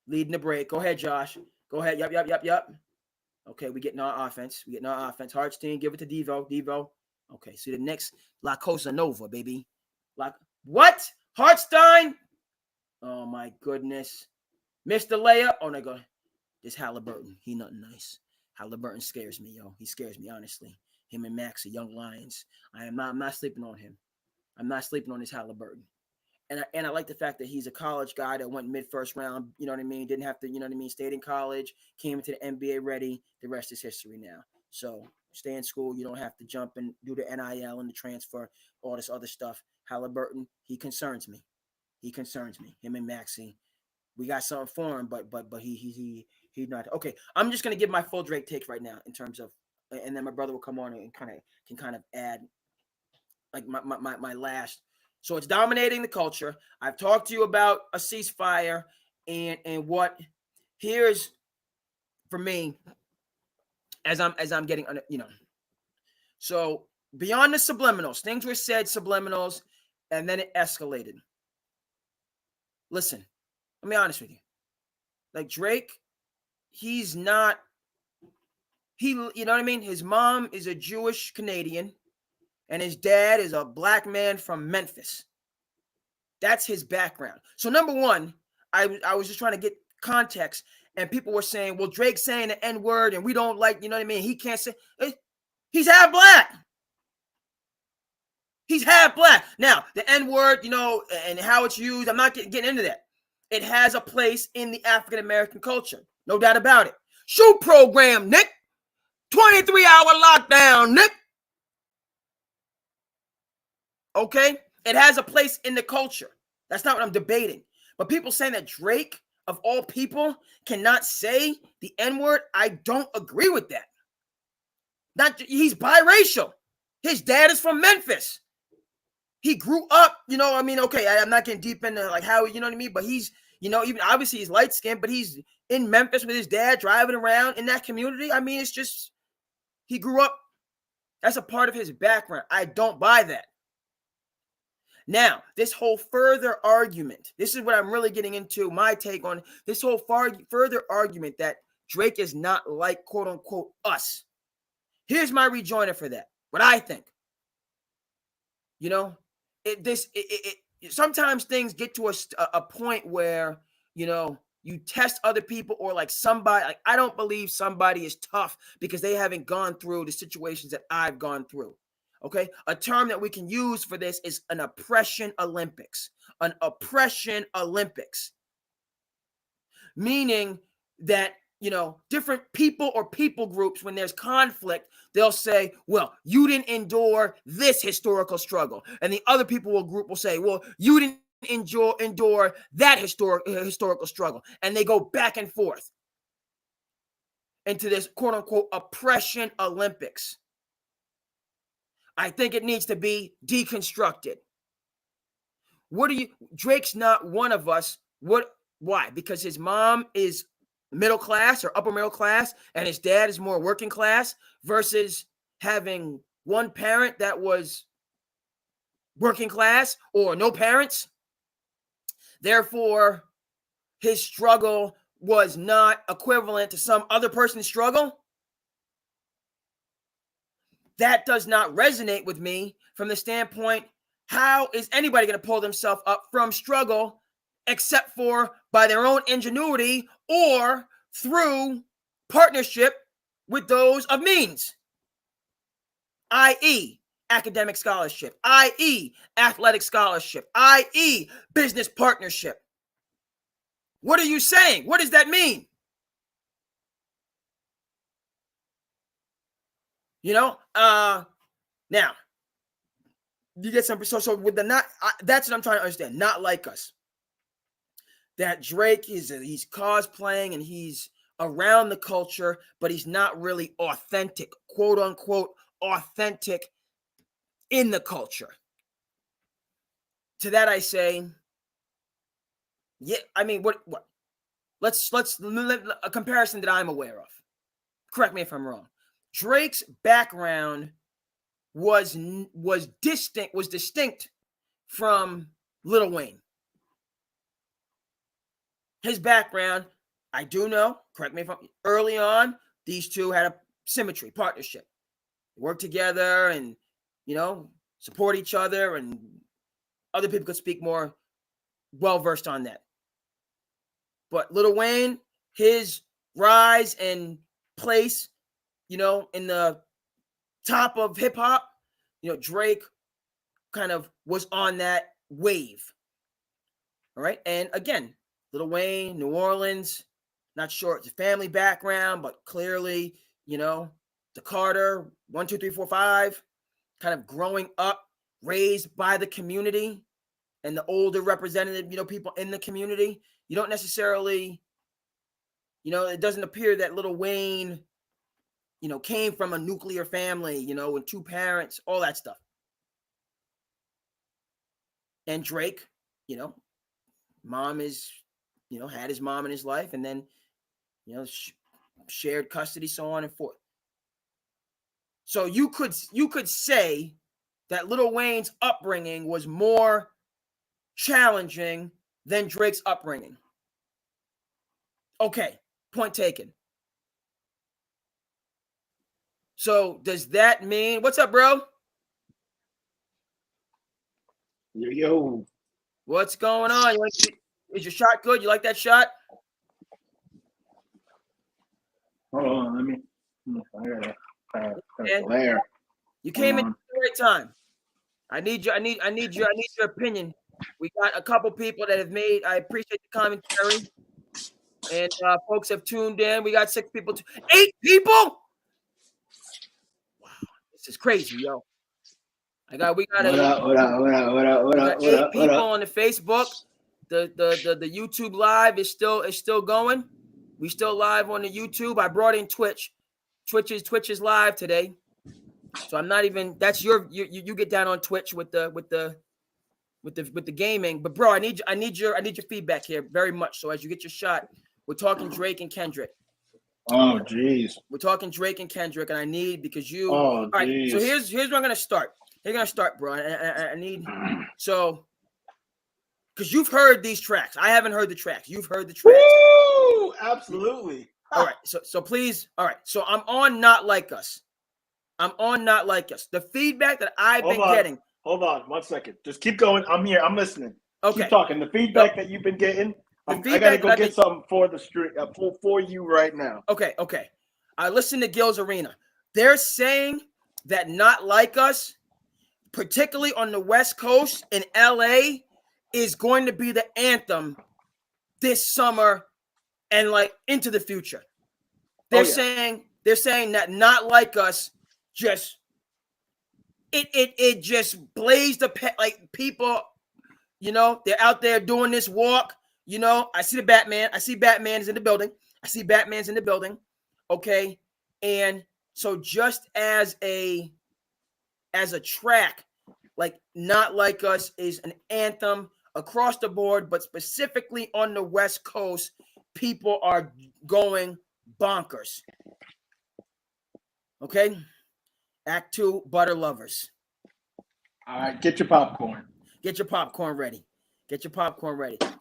Leading the break. Go ahead, Josh. Go ahead. Yup. Okay, we getting our offense. Hartstein, give it to Devo. Okay, see the Knicks. La Cosa Nova, baby. What? Hartstein? Oh, my goodness. Missed the layup. Oh, my God. This Halliburton. He nothing nice. Halliburton scares me, yo. He scares me, honestly. Him and Max are young lions. I'm not sleeping on him. I'm not sleeping on this Halliburton. And I like the fact that he's a college guy that went mid-first round, you know what I mean? Didn't have to, you know what I mean? Stayed in college, came into the N.B.A. ready. The rest is history now. So stay in school. You don't have to jump and do the NIL and the transfer, all this other stuff. Halliburton, he concerns me. Him and Maxie. We got something for him, but he's not. Okay, I'm just going to give my full Drake take right now in terms of, and then my brother will come on and can add like my last. So it's dominating the culture. I've talked to you about a ceasefire and what here's for me as I'm getting, you know. So beyond the subliminals, things were said subliminals, and then it escalated. Listen, let me be honest with you. Like Drake, he's not. You know what I mean? His mom is a Jewish Canadian, and his dad is a black man from Memphis. That's his background. So number one, I was just trying to get context, and people were saying, well, Drake's saying the N-word, and we don't like, you know what I mean? He can't say, he's half black. He's half black. Now, the N-word, you know, and how it's used, I'm not getting into that. It has a place in the African-American culture. No doubt about it. Shoot program, Nick. 23-hour lockdown, Nick. Okay? It has a place in the culture. That's not what I'm debating. But people saying that Drake, of all people, cannot say the N-word, I don't agree with that. He's biracial. His dad is from Memphis. He grew up, you know, I mean, okay, I'm not getting deep into like how, you know what I mean? But he's, you know, even obviously he's light-skinned, but he's in Memphis with his dad driving around in that community. I mean, it's just, he grew up. That's a part of his background. I don't buy that. Now, this whole further argument, this is what I'm really getting into, my take on this whole further argument that Drake is not like, quote unquote, us. Here's my rejoinder for that. What I think. You know, sometimes things get to a point where, you know, you test other people or like somebody, like I don't believe somebody is tough because they haven't gone through the situations that I've gone through. Okay. A term that we can use for this is an oppression Olympics, meaning that, you know, different people or people groups, when there's conflict, they'll say, well, you didn't endure this historical struggle. And the other group will say, well, you didn't endure that historical struggle. And they go back and forth into this quote unquote oppression Olympics. I think it needs to be deconstructed. Drake's not one of us. Why? Because his mom is middle class or upper middle class and his dad is more working class versus having one parent that was working class or no parents. Therefore, his struggle was not equivalent to some other person's struggle. That does not resonate with me from the standpoint, how is anybody going to pull themselves up from struggle except for by their own ingenuity or through partnership with those of means, i.e. academic scholarship, i.e. athletic scholarship, i.e. business partnership. What are you saying? What does that mean? You know, now you get some, so with the not, that's what I'm trying to understand. Not like us. That Drake he's cosplaying and he's around the culture, but he's not really authentic, quote unquote, authentic in the culture. To that I say, yeah, I mean, what? Let's a comparison that I'm aware of. Correct me if I'm wrong. Drake's background was distinct from Lil Wayne. His background, I do know, correct me if I'm early on, these two had a symmetry, partnership. They worked together and, support each other, and other people could speak more well-versed on that. But Lil Wayne, his rise and place, in the top of hip-hop, Drake kind of was on that wave. All right. And again, Lil Wayne, New Orleans, not sure it's a family background, but clearly, the Carter, 1, 2, 3, 4, 5, kind of growing up, raised by the community and the older representative, people in the community. You don't necessarily, it doesn't appear that Lil Wayne, came from a nuclear family, with 2 parents, all that stuff. And Drake, mom is, had his mom in his life, and then, shared custody, so on and forth. So you could say that Lil Wayne's upbringing was more challenging than Drake's upbringing. Okay, point taken. So does that mean, what's up, bro? Yo. What's going on? Is your shot good? You like that shot? Hold on, let me. I gotta glare. You came in at the right time. I need your opinion. We got a couple people that have made. I appreciate the commentary, and folks have tuned in. We got 6 people, 8 people. Wow, this is crazy, yo. We got eight people on the Facebook. The YouTube live is still going. We still live on the YouTube. I brought in Twitch. Twitch is live today. So I'm not even. That's you get down on Twitch with the gaming. But bro, I need your feedback here very much. So as you get your shot, we're talking Drake and Kendrick. Oh jeez. We're talking Drake and Kendrick, and I need because you. Oh, all right. So here's where I'm gonna start. Here's gonna start, bro. I need so because you've heard these tracks. I haven't heard the tracks. You've heard the tracks. Woo! Absolutely. All right. So please. All right. So I'm on Not Like Us. The feedback that I've been getting. Hold on 1 second. Just keep going. I'm here. I'm listening. Okay. Keep talking. The feedback that you've been getting. I gotta go get something for the street for you right now. Okay. I listened to Gil's Arena. They're saying that Not Like Us, particularly on the West Coast in LA, is going to be the anthem this summer and like into the future. They're saying that Not Like Us just it just blazed like people, they're out there doing this walk. I see the Batman. I see Batman is in the building. Okay. And so just as a track, like Not Like Us is an anthem across the board, but specifically on the West Coast, people are going bonkers. Okay. Act 2, Butter Lovers. All right, get your popcorn. Get your popcorn ready.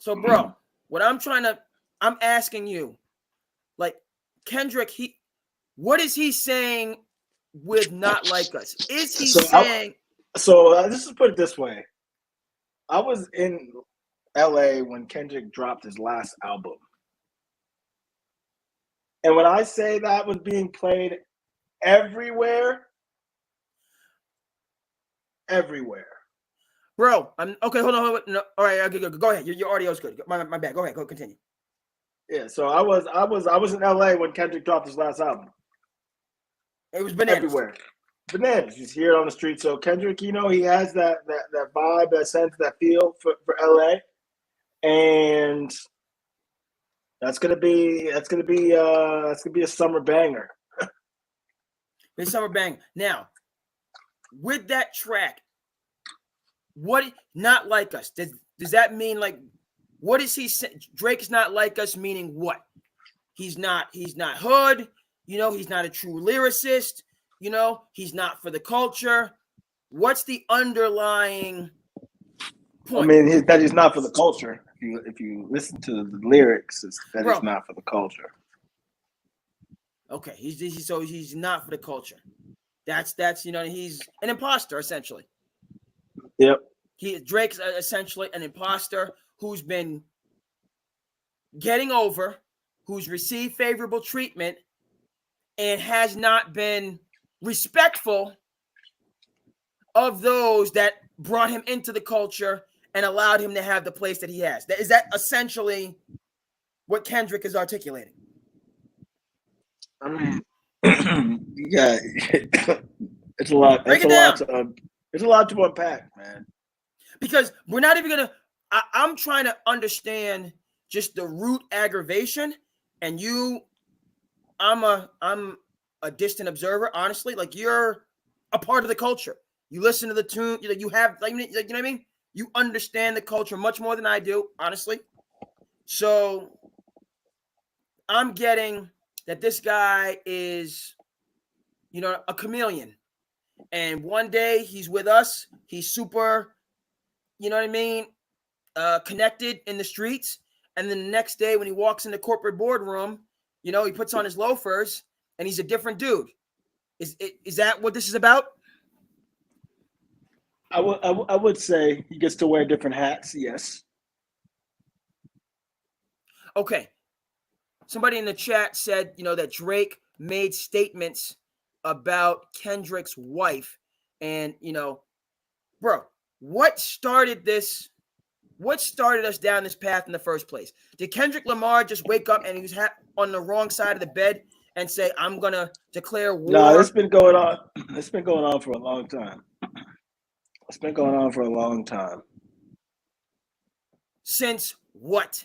So, bro, what I'm asking you, like Kendrick, what is he saying with Not Like Us? Is he saying? This is put it this way. I was in LA when Kendrick dropped his last album. And when I say that was being played everywhere. Bro, I'm okay. Hold on. No, all right, okay, go ahead. Your audio's good. My bad. Go ahead. Go continue. Yeah, so I was in LA when Kendrick dropped his last album. It was bananas. Everywhere. Bananas. You hear it on the street. So Kendrick, he has that vibe, that sense, that feel for LA. And that's gonna be a summer banger. It's summer bang. Now, with that track, what Not Like Us? Does that mean like what is he saying? Drake's Not Like Us meaning what? He's not hood, he's not a true lyricist, he's not for the culture. What's the underlying point? I mean, that he's not for the culture. If you listen to the lyrics, it's that he's not for the culture. Okay, he's not for the culture. That's he's an imposter essentially. Yep. Drake's essentially an imposter who's been getting over, who's received favorable treatment, and has not been respectful of those that brought him into the culture and allowed him to have the place that he has. Is that essentially what Kendrick is articulating? I mean, yeah, it's a lot. Break it down. It's a lot to unpack, man. Because we're not even gonna. I'm trying to understand just the root aggravation, and I'm a distant observer, honestly. Like, you're a part of the culture. You listen to the tune. You have, like, you know what I mean. You understand the culture much more than I do, honestly. So I'm getting that this guy is, a chameleon. And one day he's with us. He's super, you know what I mean, connected in the streets. And then the next day when he walks in the corporate boardroom, he puts on his loafers and he's a different dude. Is that what this is about? I would say he gets to wear different hats. Yes. Okay. Somebody in the chat said, that Drake made statements about Kendrick's wife. And, bro, what started this? What started us down this path in the first place? Did Kendrick Lamar just wake up and he was on the wrong side of the bed and say, I'm going to declare war? No, it's been going on. It's been going on for a long time. It's been going on for a long time. Since what?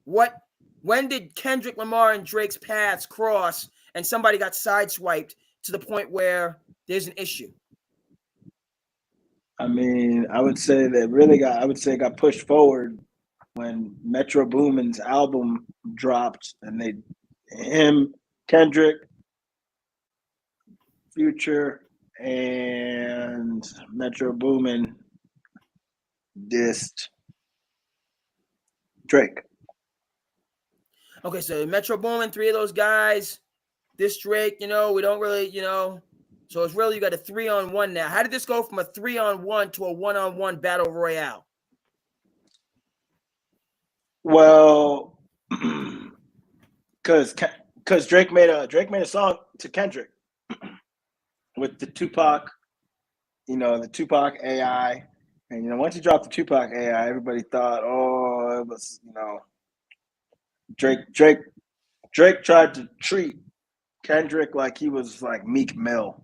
When did Kendrick Lamar and Drake's paths cross and somebody got sideswiped to the point where there's an issue? I mean, I would say it got pushed forward when Metro Boomin's album dropped, and Kendrick, Future, and Metro Boomin dissed Drake. Okay, so Metro Boomin, 3 of those guys, this Drake, we don't really, so it's really, you got a 3-on-1 now. How did this go from a 3-on-1 to a 1-on-1 battle royale? Well, because Drake made a song to Kendrick with the Tupac, the Tupac AI, and once he dropped the Tupac AI, everybody thought, oh, it was Drake tried to treat Kendrick like he was like Meek Mill,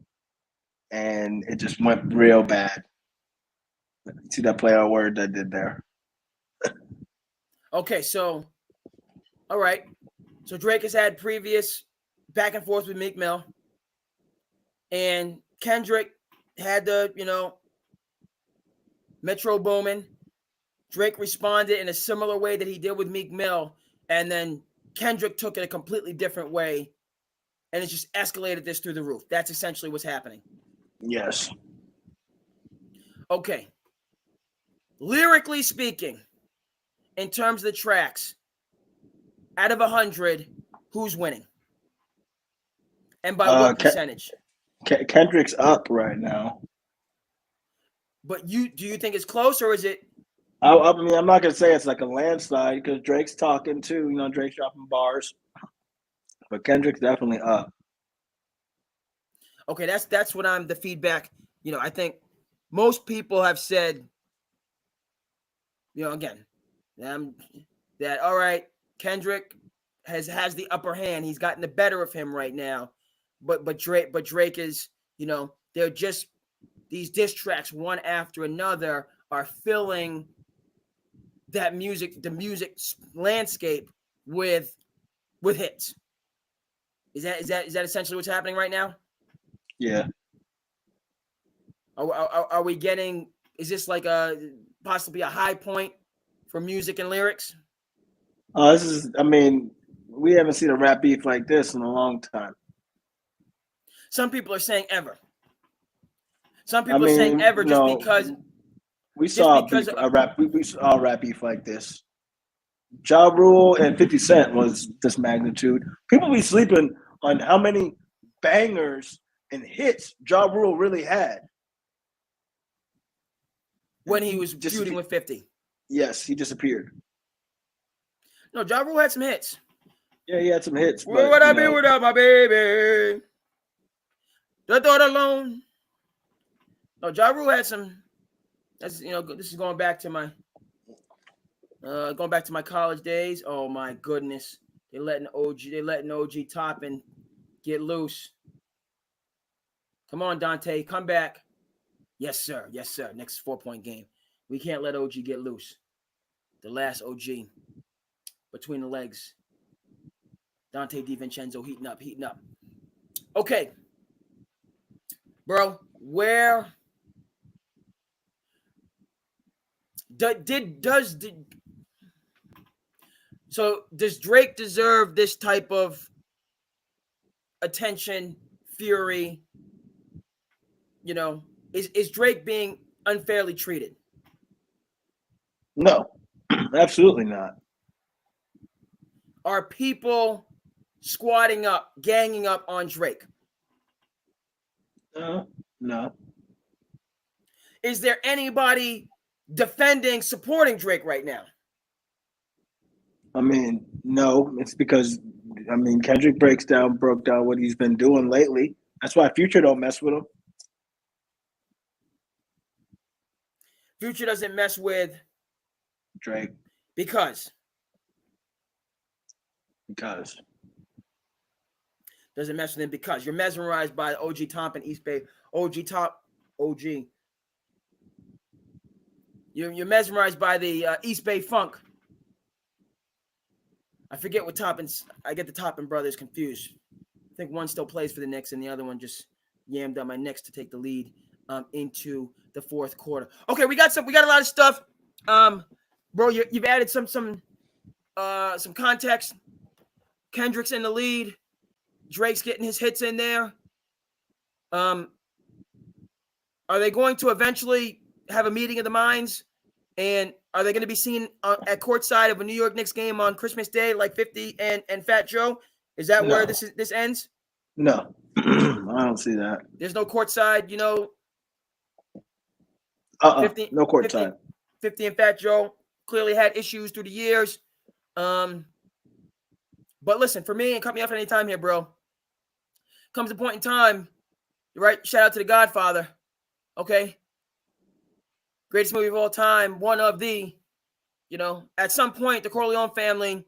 and it just went real bad. See that play on word I did there? Okay, so, all right. So Drake has had previous back and forth with Meek Mill, and Kendrick had the, Metro Boomin. Drake responded in a similar way that he did with Meek Mill, and then Kendrick took it a completely different way, and it just escalated this through the roof. That's essentially what's happening. Yes. Okay. Lyrically speaking, in terms of the tracks, out of 100, who's winning? And by what percentage? Kendrick's up right now. But do you think it's close, or is it? I mean, I'm not gonna say it's like a landslide because Drake's talking too. Drake's dropping bars, but Kendrick's definitely up. Okay, that's what the feedback. I think most people have said, again, that all right, Kendrick has the upper hand. He's gotten the better of him right now, but Drake is, they're just these diss tracks one after another are filling the music landscape with hits. Is that essentially what's happening right now? Yeah. Are we getting? Is this like possibly a high point for music and lyrics? I mean, we haven't seen a rap beef like this in a long time. Some people are saying ever. Some people are saying ever just because we saw we saw rap beef like this. Ja Rule and 50 Cent was this magnitude. People be sleeping on how many bangers and hits Ja Rule really had when he was feuding with 50. Yes, he disappeared. No, Ja Rule had some hits. Yeah, he had some hits. Where would I be without my baby? The thought alone. No, Ja Rule had some. That's this is going back to my college days. Oh my goodness, they're letting OG Toppin get loose. Come on, Dante, come back. Yes, sir. Yes, sir. Next 4-point game. We can't let OG get loose. The last OG between the legs. Dante DiVincenzo heating up. Okay, bro. Where does Drake deserve this type of attention, fury? Is Drake being unfairly treated? No, absolutely not. Are people squatting up, ganging up on Drake? No. Is there anybody defending, supporting Drake right now? I mean, no. It's because Kendrick broke down what he's been doing lately. That's why Future don't mess with him. Future doesn't mess with Drake because doesn't mess with him because you're mesmerized by OG Toppin, East Bay, OG. You're mesmerized by the East Bay funk. I forget what Toppin's. I get the Toppin brothers confused. I think one still plays for the Knicks and the other one just yammed on my Knicks to take the lead into the fourth quarter. Okay, we got a lot of stuff. Bro, you've added some context. Kendrick's in the lead. Drake's getting his hits in there. Are they going to eventually have a meeting of the minds? And are they going to be seen at courtside of a New York Knicks game on Christmas Day like 50 and Fat Joe? Is that where this ends? No, I don't see that. There's no courtside, 50, no courtside. 50 and Fat Joe clearly had issues through the years. But listen, for me, and cut me off at any time here, bro. Comes a point in time, right? Shout out to The Godfather. Okay. Greatest movie of all time. One of the, at some point, the Corleone family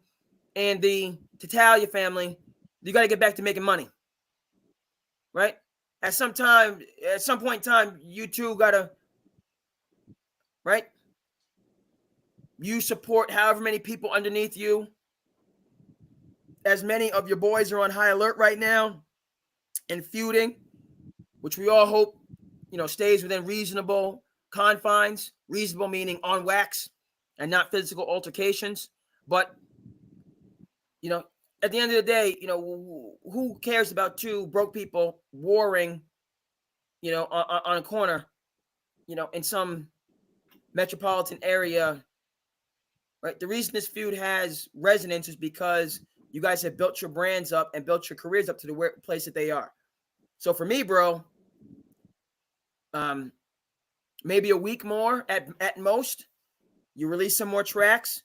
and the Tattaglia family, you got to get back to making money. Right? At some point in time, you two got to, right? You support however many people underneath you. As many of your boys are on high alert right now and feuding, which we all hope, stays within reasonable confines. Reasonable meaning on wax and not physical altercations. But, at the end of the day, who cares about two broke people warring, on a corner, in some metropolitan area, right? The reason this feud has resonance is because you guys have built your brands up and built your careers up to the place that they are. So for me, bro, maybe a week more at most. You release some more tracks.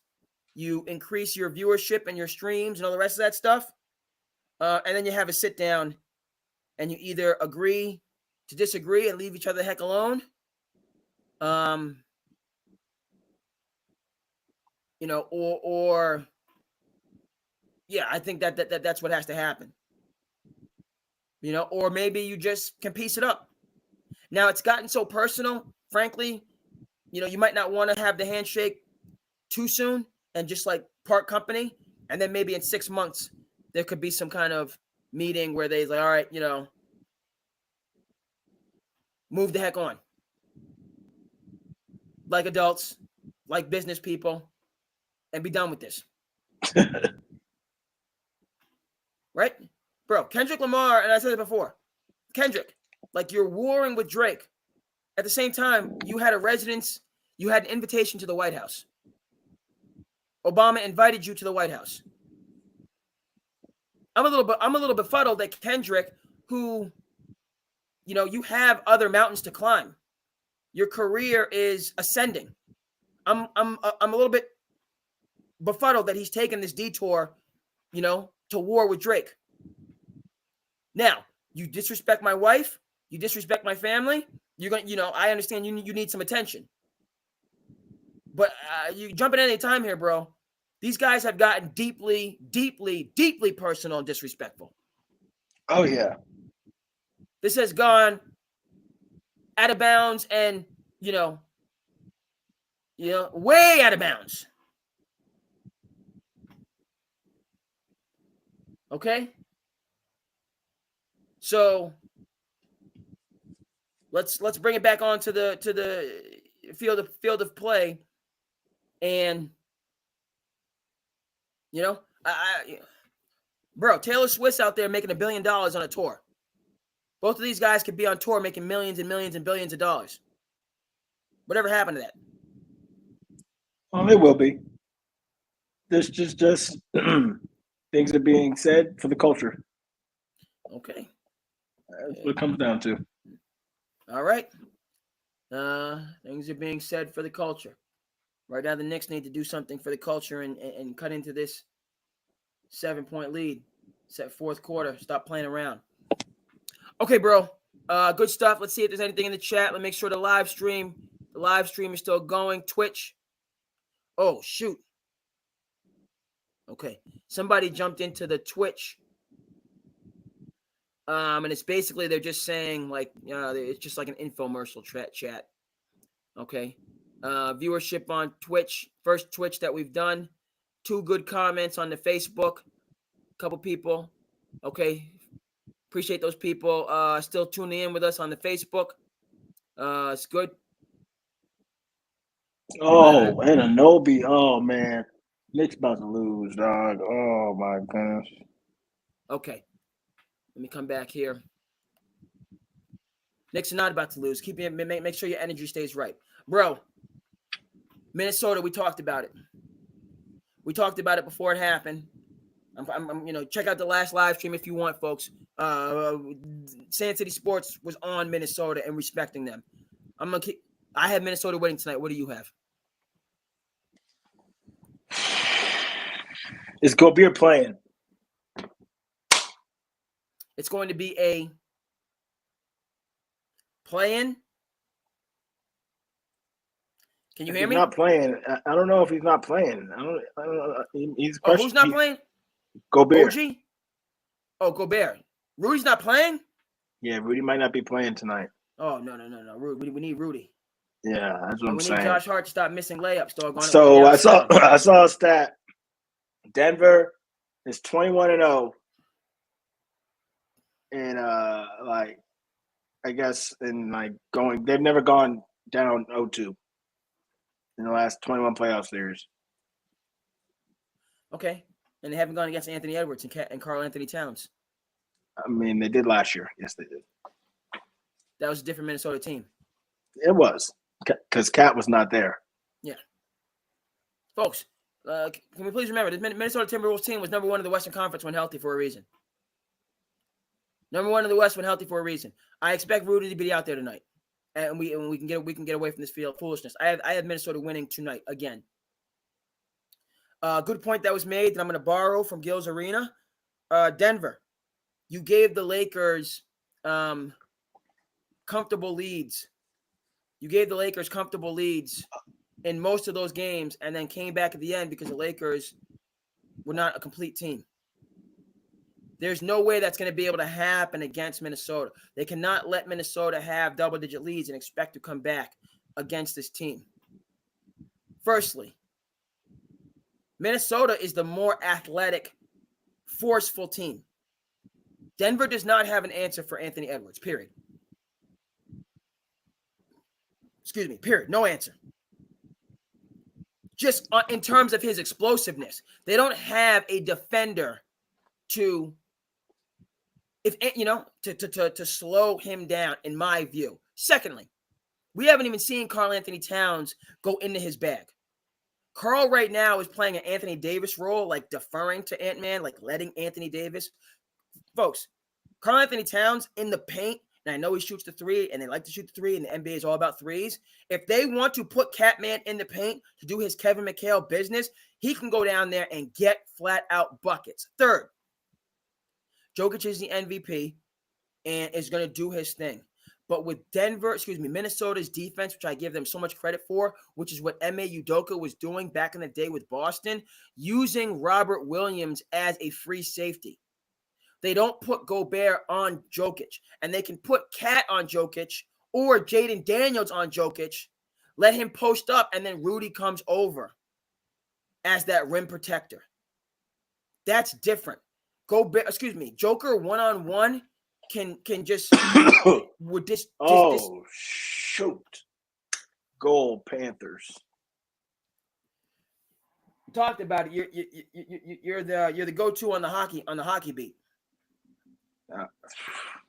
You increase your viewership and your streams and all the rest of that stuff. And then you have a sit down and you either agree to disagree and leave each other the heck alone. Yeah, I think that's what has to happen. Or maybe you just can piece it up. Now it's gotten so personal, frankly, you might not want to have the handshake too soon and just like part company. And then maybe in 6 months, there could be some kind of meeting where they're like, all right, move the heck on. Like adults, like business people, and be done with this. Right? Bro, Kendrick Lamar, and I said it before, Kendrick, like you're warring with Drake At the same time, you had you had an invitation to the White House. Obama invited you to the White House. I'm a little befuddled that Kendrick, who, you have other mountains to climb. Your career is ascending. I'm a little bit befuddled that he's taken this detour, to war with Drake. Now, you disrespect my wife, you disrespect my family, you're going to, I understand you need some attention. But you jumping at any time here, bro. These guys have gotten deeply, deeply, deeply personal and disrespectful. Oh, yeah. This has gone out of bounds and, way out of bounds. Okay? So let's bring it back on to the field of play. And bro, Taylor Swift's out there making $1 billion on a tour. Both of these guys could be on tour making millions and millions and billions of dollars. Whatever happened to that? Well, they will be. There's just things are being said for the culture. Okay. That's what it comes down to. All right. Things are being said for the culture. Right now, the Knicks need to do something for the culture and cut into this 7-point lead. Set fourth quarter. Stop playing around. Okay, bro. Good stuff. Let's see if there's anything in the chat. Let's make sure the live stream is still going. Twitch. Oh, shoot. Okay. Somebody jumped into the Twitch. And it's basically they're just saying it's just like an infomercial chat. Okay. Viewership on Twitch. First Twitch that we've done. 2 good comments on the Facebook. Couple people. Okay. Appreciate those people still tuning in with us on the Facebook. It's good. Oh, and a noby. Oh, man. Knicks about to lose, dog. Oh, my goodness. Okay. Let me come back here. Knicks are not about to lose. Make sure your energy stays right. Bro, Minnesota, we talked about it. We talked about it before it happened. Check out the last live stream if you want, folks. SandCity Sports was on Minnesota and respecting them. I have Minnesota winning tonight. What do you have? Is Gobert playing? It's going to be a play-in. Can you hear me? He's not playing. I don't know if he's not playing. I don't know. He's who's not playing? Gobert. OG? Oh, Gobert. Rudy's not playing? Yeah, Rudy might not be playing tonight. Oh, no. We need Rudy. Yeah, that's what I'm saying. We need Josh Hart to stop missing layups, dog. So I saw a stat. Denver is 21-0. And I guess they've never gone down 0-2 in the last 21 playoff series. Okay. And they haven't gone against Anthony Edwards and Karl Anthony Towns. I mean, they did last year. Yes, they did. That was a different Minnesota team. It was because Cat was not there. Yeah. Folks, can we please remember, the Minnesota Timberwolves team was number 1 in the Western Conference when healthy for a reason. Number 1 in the West when healthy for a reason. I expect Rudy to be out there tonight, and we can get away from this field foolishness. I have Minnesota winning tonight again. Good point that was made that I'm going to borrow from Gil's Arena. Denver, you gave the Lakers comfortable leads. You gave the Lakers comfortable leads in most of those games and then came back at the end because the Lakers were not a complete team. There's no way that's going to be able to happen against Minnesota. They cannot let Minnesota have double-digit leads and expect to come back against this team. Firstly, Minnesota is the more athletic, forceful team. Denver does not have an answer for Anthony Edwards, period. Excuse me, period. No answer. Just in terms of his explosiveness. They don't have a defender to slow him down, in my view. Secondly, we haven't even seen Karl Anthony Towns go into his bag. Karl right now is playing an Anthony Davis role, like deferring to Ant-Man, like letting Anthony Davis. Folks, Karl Anthony Towns in the paint, and I know he shoots the three, and they like to shoot the three, and the NBA is all about threes. If they want to put Catman in the paint to do his Kevin McHale business, he can go down there and get flat-out buckets. Third, Jokic is the MVP and is going to do his thing. But with Minnesota's defense, which I give them so much credit for, which is what Ime Udoka was doing back in the day with Boston, using Robert Williams as a free safety. They don't put Gobert on Jokic, and they can put Cat on Jokic or Jaden Daniels on Jokic, let him post up, and then Rudy comes over as that rim protector. That's different. Joker one-on-one can just would this shoot. Gold Panthers. We talked about it. You're the go-to on the hockey beat.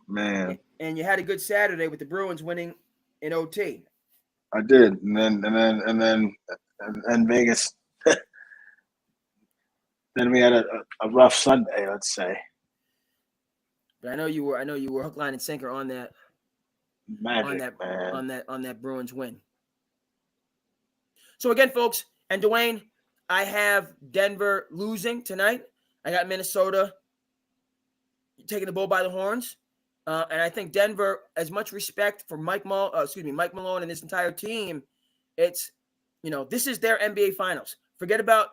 Man. And you had a good Saturday with the Bruins winning in OT. I did. And then Vegas. Then we had a rough Sunday, let's say. But I know you were hook, line, and sinker on that. Magic, on that Bruins win. So again, folks, and Dwayne, I have Denver losing tonight. I got Minnesota taking the bull by the horns. And I think Denver, as much respect for Mike Malone and this entire team, it's, this is their NBA Finals. Forget about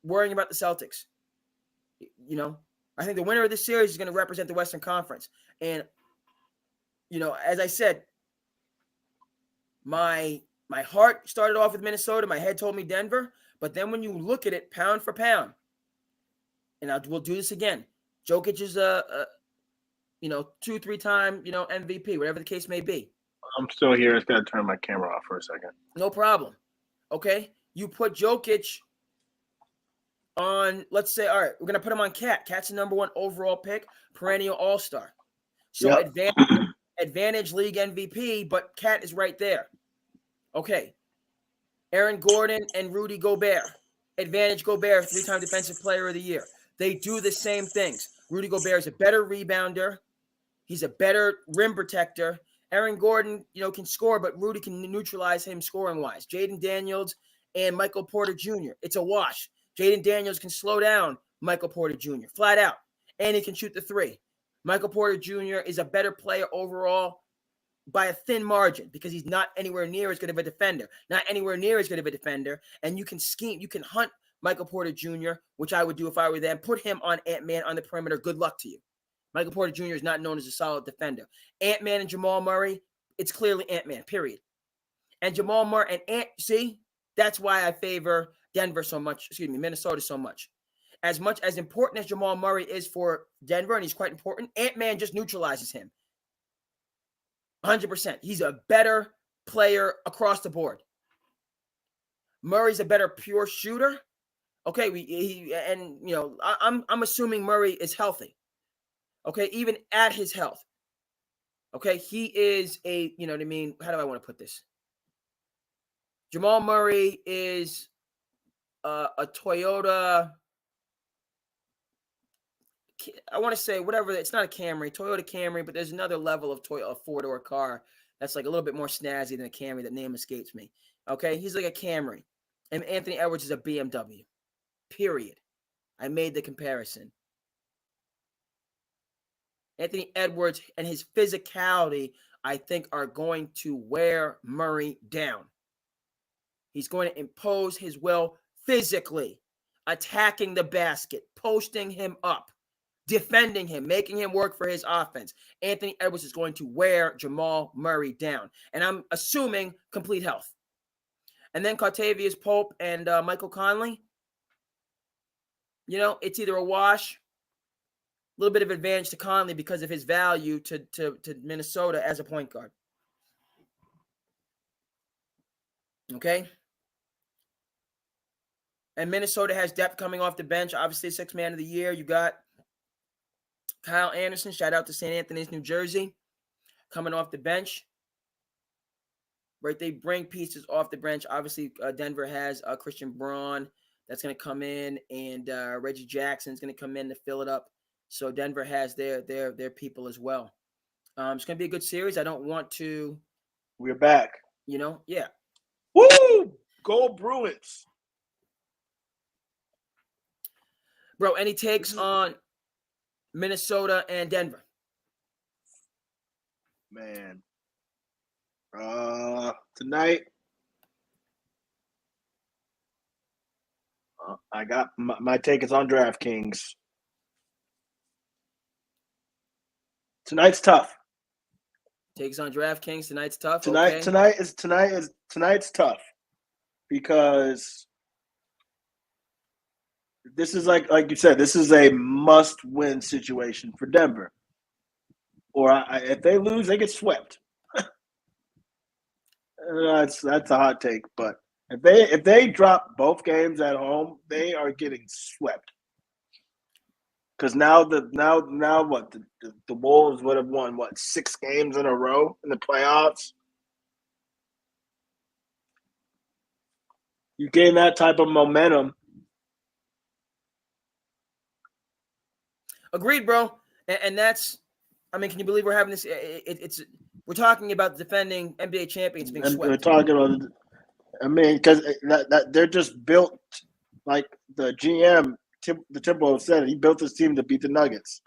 worrying about the Celtics. I think the winner of this series is going to represent the Western Conference. And, as I said, my heart started off with Minnesota. My head told me Denver. But then when you look at it pound for pound, and we'll do this again, Jokic is a 2-3-time, MVP, whatever the case may be. I'm still here. I just got to turn my camera off for a second. No problem. Okay? You put Jokic on, let's say, all right, we're going to put him on Cat. Cat's the number 1 overall pick, perennial all-star. So advantage league MVP, but Cat is right there. Okay. Aaron Gordon and Rudy Gobert. Advantage Gobert, 3-time defensive player of the year. They do the same things. Rudy Gobert is a better rebounder. He's a better rim protector. Aaron Gordon, can score, but Rudy can neutralize him scoring-wise. Jaden Daniels and Michael Porter Jr., it's a wash. Jaden Daniels can slow down Michael Porter Jr. flat out, and he can shoot the three. Michael Porter Jr. is a better player overall by a thin margin because he's not anywhere near as good of a defender. And you can scheme, you can hunt Michael Porter Jr., which I would do if I were them. Put him on Ant-Man on the perimeter. Good luck to you. Michael Porter Jr. is not known as a solid defender. Ant-Man and Jamal Murray, it's clearly Ant-Man, period. And Jamal Murray and that's why I favor Minnesota so much. As important as Jamal Murray is for Denver, and he's quite important, Ant-Man just neutralizes him. 100%. He's a better player across the board. Murray's a better pure shooter. Okay, I'm assuming Murray is healthy. Okay, even at his health. Okay, he is a, how do I want to put this? Jamal Murray is a Toyota, I want to say whatever, it's not a Camry, Toyota Camry, but there's another level of a four-door car that's like a little bit more snazzy than a Camry. That name escapes me. Okay, he's like a Camry. And Anthony Edwards is a BMW. Period. I made the comparison. Anthony Edwards and his physicality, I think, are going to wear Murray down. He's going to impose his will physically, attacking the basket, posting him up, defending him, making him work for his offense. Anthony Edwards is going to wear Jamal Murray down. And I'm assuming complete health. And then Cartavius Pope and Michael Conley, it's either a wash, a little bit of advantage to Conley because of his value to Minnesota as a point guard. Okay? And Minnesota has depth coming off the bench. Obviously, 6th man of the year. You got Kyle Anderson, shout out to St. Anthony's, New Jersey, coming off the bench. right? They bring pieces off the bench. Obviously, Denver has Christian Braun that's going to come in, and Reggie Jackson is going to come in to fill it up. So Denver has their people as well. It's going to be a good series. I don't want to. We're back. Yeah. Woo! Go Bruins. Bro, any takes on Minnesota and Denver? Man. Tonight, I got my take is on DraftKings. Tonight's tough. Takes on DraftKings. Tonight's tough. Tonight's tough because this is like you said, this is a must-win situation for Denver. Or if they lose, they get swept. That's a hot take, but if they drop both games at home, they are getting swept. Because now the Wolves would have won 6 games in a row in the playoffs. You gain that type of momentum. Agreed, bro. And that's, I mean, can you believe we're having this? We're talking about defending NBA champions being swept. We're talking about, I mean, because that they're just built like the GM. The Timberwolves said it. He built his team to beat the Nuggets.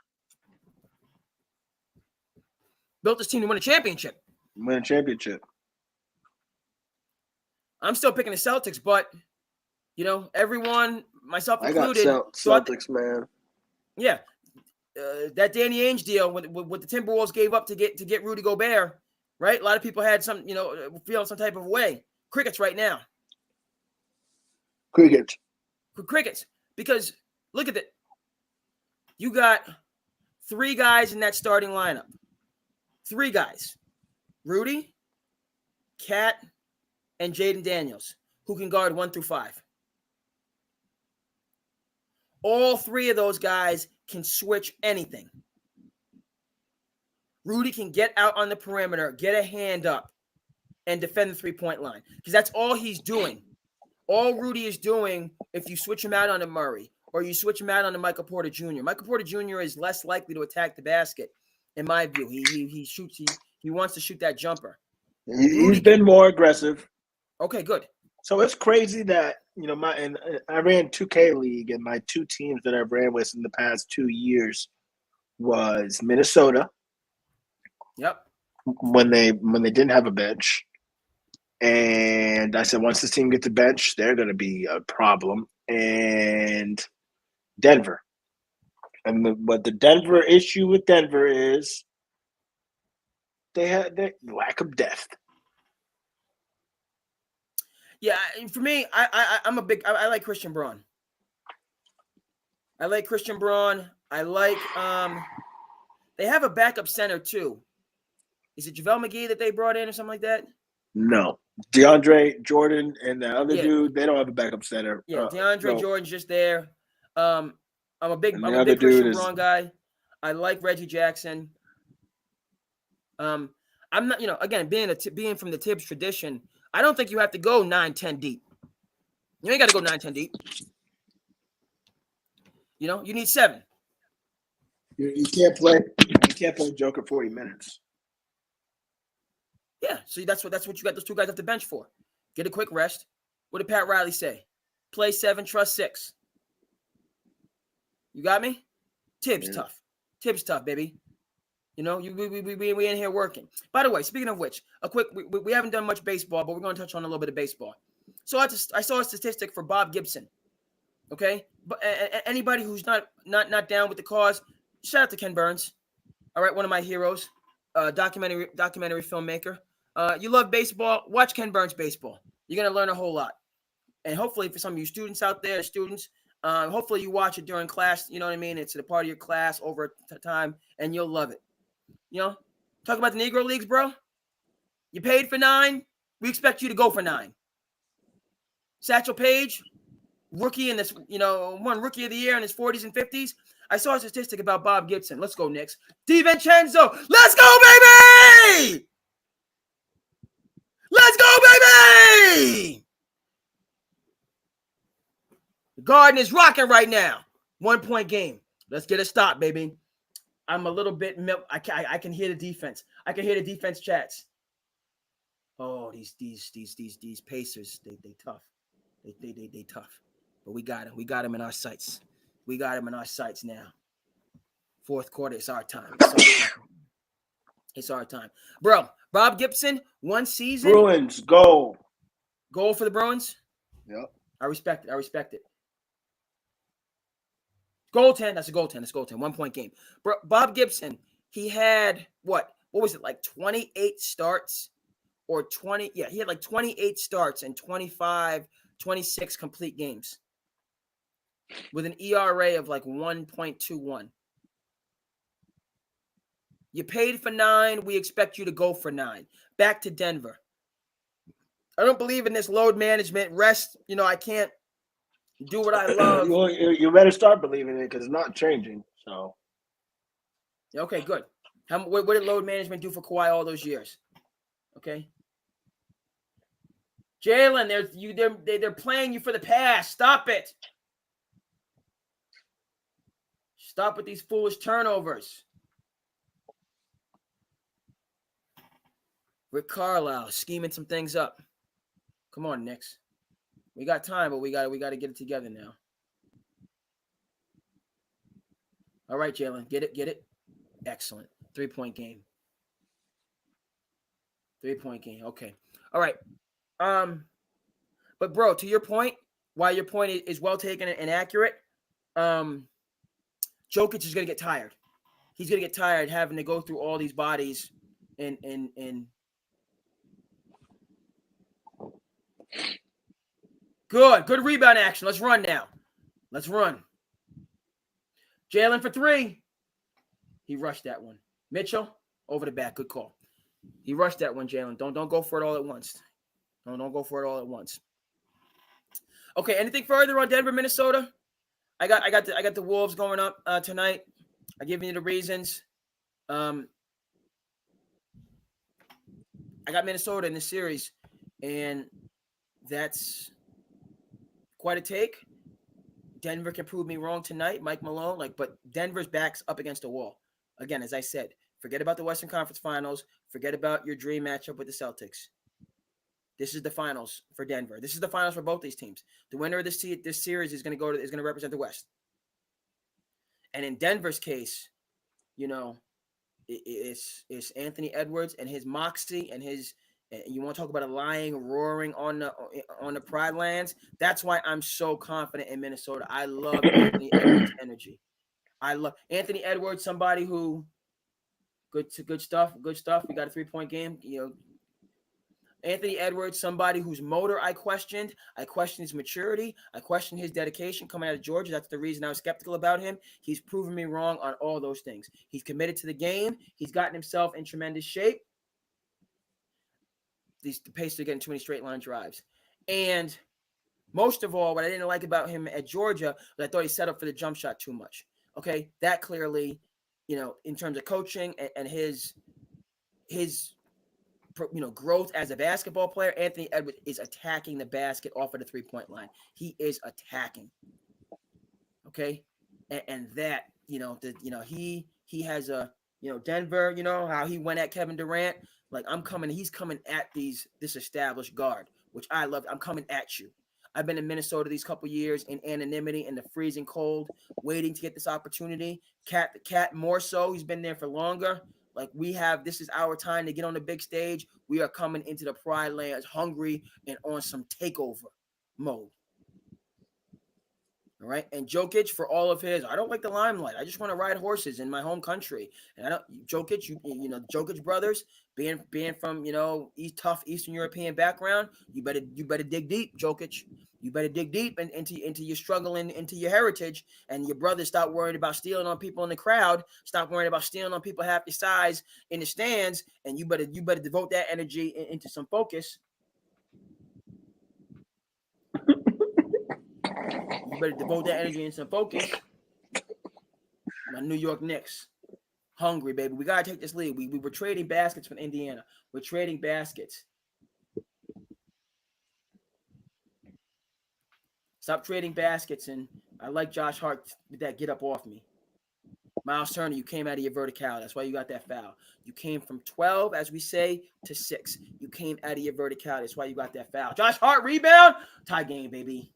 Built this team to win a championship. I'm still picking the Celtics, but everyone, myself included, I got Celtics, man. Yeah, that Danny Ainge deal with the Timberwolves gave up to get Rudy Gobert, right? A lot of people had some, feeling some type of way. Crickets right now. Crickets, because look at it. You got 3 guys in that starting lineup. 3 guys: Rudy, Cat, and Jaden Daniels, who can guard 1 through 5. All 3 of those guys can switch anything. Rudy can get out on the perimeter, get a hand up, and defend the 3-point line. Because that's all he's doing. All Rudy is doing, if you switch him out on a Murray or you switch him out on a Michael Porter Jr. Michael Porter Jr. is less likely to attack the basket, in my view. He shoots. He wants to shoot that jumper. He's been more aggressive. Okay, good. So it's crazy that I ran 2K League, and my 2 teams that I ran with in the past 2 years was Minnesota. Yep. When they didn't have a bench, and I said once this team gets a bench, they're going to be a problem. And Denver, and what the Denver issue with Denver is, they had the lack of depth. Yeah, for me, I like Christian Braun. I like Christian Braun. I like they have a backup center too. Is it JaVale McGee that they brought in or something like that? No. DeAndre Jordan and the other dude, they don't have a backup center. Yeah, DeAndre Jordan's just there. I'm a big Christian Braun guy. I like Reggie Jackson. I'm not, again, being from the Tibbs tradition, I don't think you have to go 9-10 deep. You ain't got to go 9-10 deep. You need 7. You can't play Joker 40 minutes. Yeah, so that's what you got those 2 guys off the bench for. Get a quick rest. What did Pat Riley say? Play 7, trust 6. You got me? Tibbs tough. Tibbs tough, baby. We in here working. By the way, speaking of which, we haven't done much baseball, but we're going to touch on a little bit of baseball. So I saw a statistic for Bob Gibson. Okay, but anybody who's not down with the cause, shout out to Ken Burns. All right, one of my heroes, documentary filmmaker. You love baseball? Watch Ken Burns baseball. You're gonna learn a whole lot, and hopefully for some of you students out there, hopefully you watch it during class. You know what I mean? It's a part of your class over time, and you'll love it. Talk about the Negro Leagues, bro. You paid for 9. We expect you to go for 9. Satchel Paige, rookie in this, won Rookie of the Year in his 40s and 50s. I saw a statistic about Bob Gibson. Let's go, Knicks. DiVincenzo, let's go, baby! Let's go, go, baby! The Garden is rocking right now. 1 point game. Let's get a stop, baby. I'm a little bit I can hear the defense. I can hear the defense chats. Oh, these Pacers, they tough. They tough. But we got him. We got him in our sights. We got him in our sights now. Fourth quarter, it's our time. It's our time. Bro, Bob Gibson, one season. Bruins, go. Goal for the Bruins? Yep. I respect it. Goaltend. That's a goaltend. 1 point game. Bro, Bob Gibson, he had what was it, like 28 starts or 20? Yeah, he had like 28 starts and 25, 26 complete games with an ERA of like 1.21. You paid for 9. We expect you to go for 9. Back to Denver. I don't believe in this load management. Rest, I can't do what I love. You better start believing it because it's not changing. So. Okay, good. What did load management do for Kawhi all those years? Okay. Jalen, they're playing you for the pass. Stop it. Stop with these foolish turnovers. Rick Carlisle scheming some things up. Come on, Knicks. We got time, but we got to get it together now. All right, Jalen, get it. Excellent. 3 point game. 3 point game. Okay. All right. But bro, to your point, while your point is well taken and accurate, Jokic is gonna get tired. He's gonna get tired having to go through all these bodies and good rebound action. Let's run now. Let's run. Jalen for 3. He rushed that one. Mitchell over the back. Good call. He rushed that one, Jalen. Don't go for it all at once. Don't go for it all at once. Okay, anything further on Denver, Minnesota? I got the Wolves going up tonight. I give you the reasons. I got Minnesota in this series, and that's quite a take. Denver can prove me wrong tonight, Mike Malone. But Denver's back's up against a wall. Again, as I said, forget about the Western Conference Finals. Forget about your dream matchup with the Celtics. This is the finals for Denver. This is the finals for both these teams. The winner of this series is going to represent the West. And in Denver's case, it's Anthony Edwards and his moxie and his. You want to talk about a lying, roaring on the Pride Lands? That's why I'm so confident in Minnesota. I love Anthony Edwards' energy. I love Anthony Edwards, somebody who good stuff. We got a 3 point game. Anthony Edwards, somebody whose motor I questioned. I questioned his maturity. I questioned his dedication coming out of Georgia. That's the reason I was skeptical about him. He's proven me wrong on all those things. He's committed to the game. He's gotten himself in tremendous shape. The Pacers are getting too many straight line drives. And most of all, what I didn't like about him at Georgia was I thought he set up for the jump shot too much. Okay, that clearly, in terms of coaching and his growth as a basketball player, Anthony Edwards is attacking the basket off of the 3 point line. He is attacking. Okay, and that he has a Denver. How he went at Kevin Durant. He's coming at this established guard, which I love. I'm coming at you. I've been in Minnesota these couple years in anonymity in the freezing cold, waiting to get this opportunity. Cat more so. He's been there for longer. This is our time to get on the big stage. We are coming into the Pride Lands hungry and on some takeover mode. All right. And Jokic, for all of his, I don't like the limelight. I just want to ride horses in my home country. And Jokic, Jokic brothers, being from, tough Eastern European background, you better dig deep, Jokic. You better dig deep into your struggle and into your heritage. And your brothers stop worrying about stealing on people in the crowd. Stop worrying about stealing on people half your size in the stands. And you better devote that energy into some focus. You better devote that energy and some focus. My New York Knicks. Hungry, baby. We got to take this lead. We were trading baskets from Indiana. We're trading baskets. Stop trading baskets, and I like Josh Hart with that get up off me. Miles Turner, you came out of your verticality. That's why you got that foul. You came from 12, as we say, to 6. You came out of your verticality. That's why you got that foul. Josh Hart, rebound. Tie game, baby.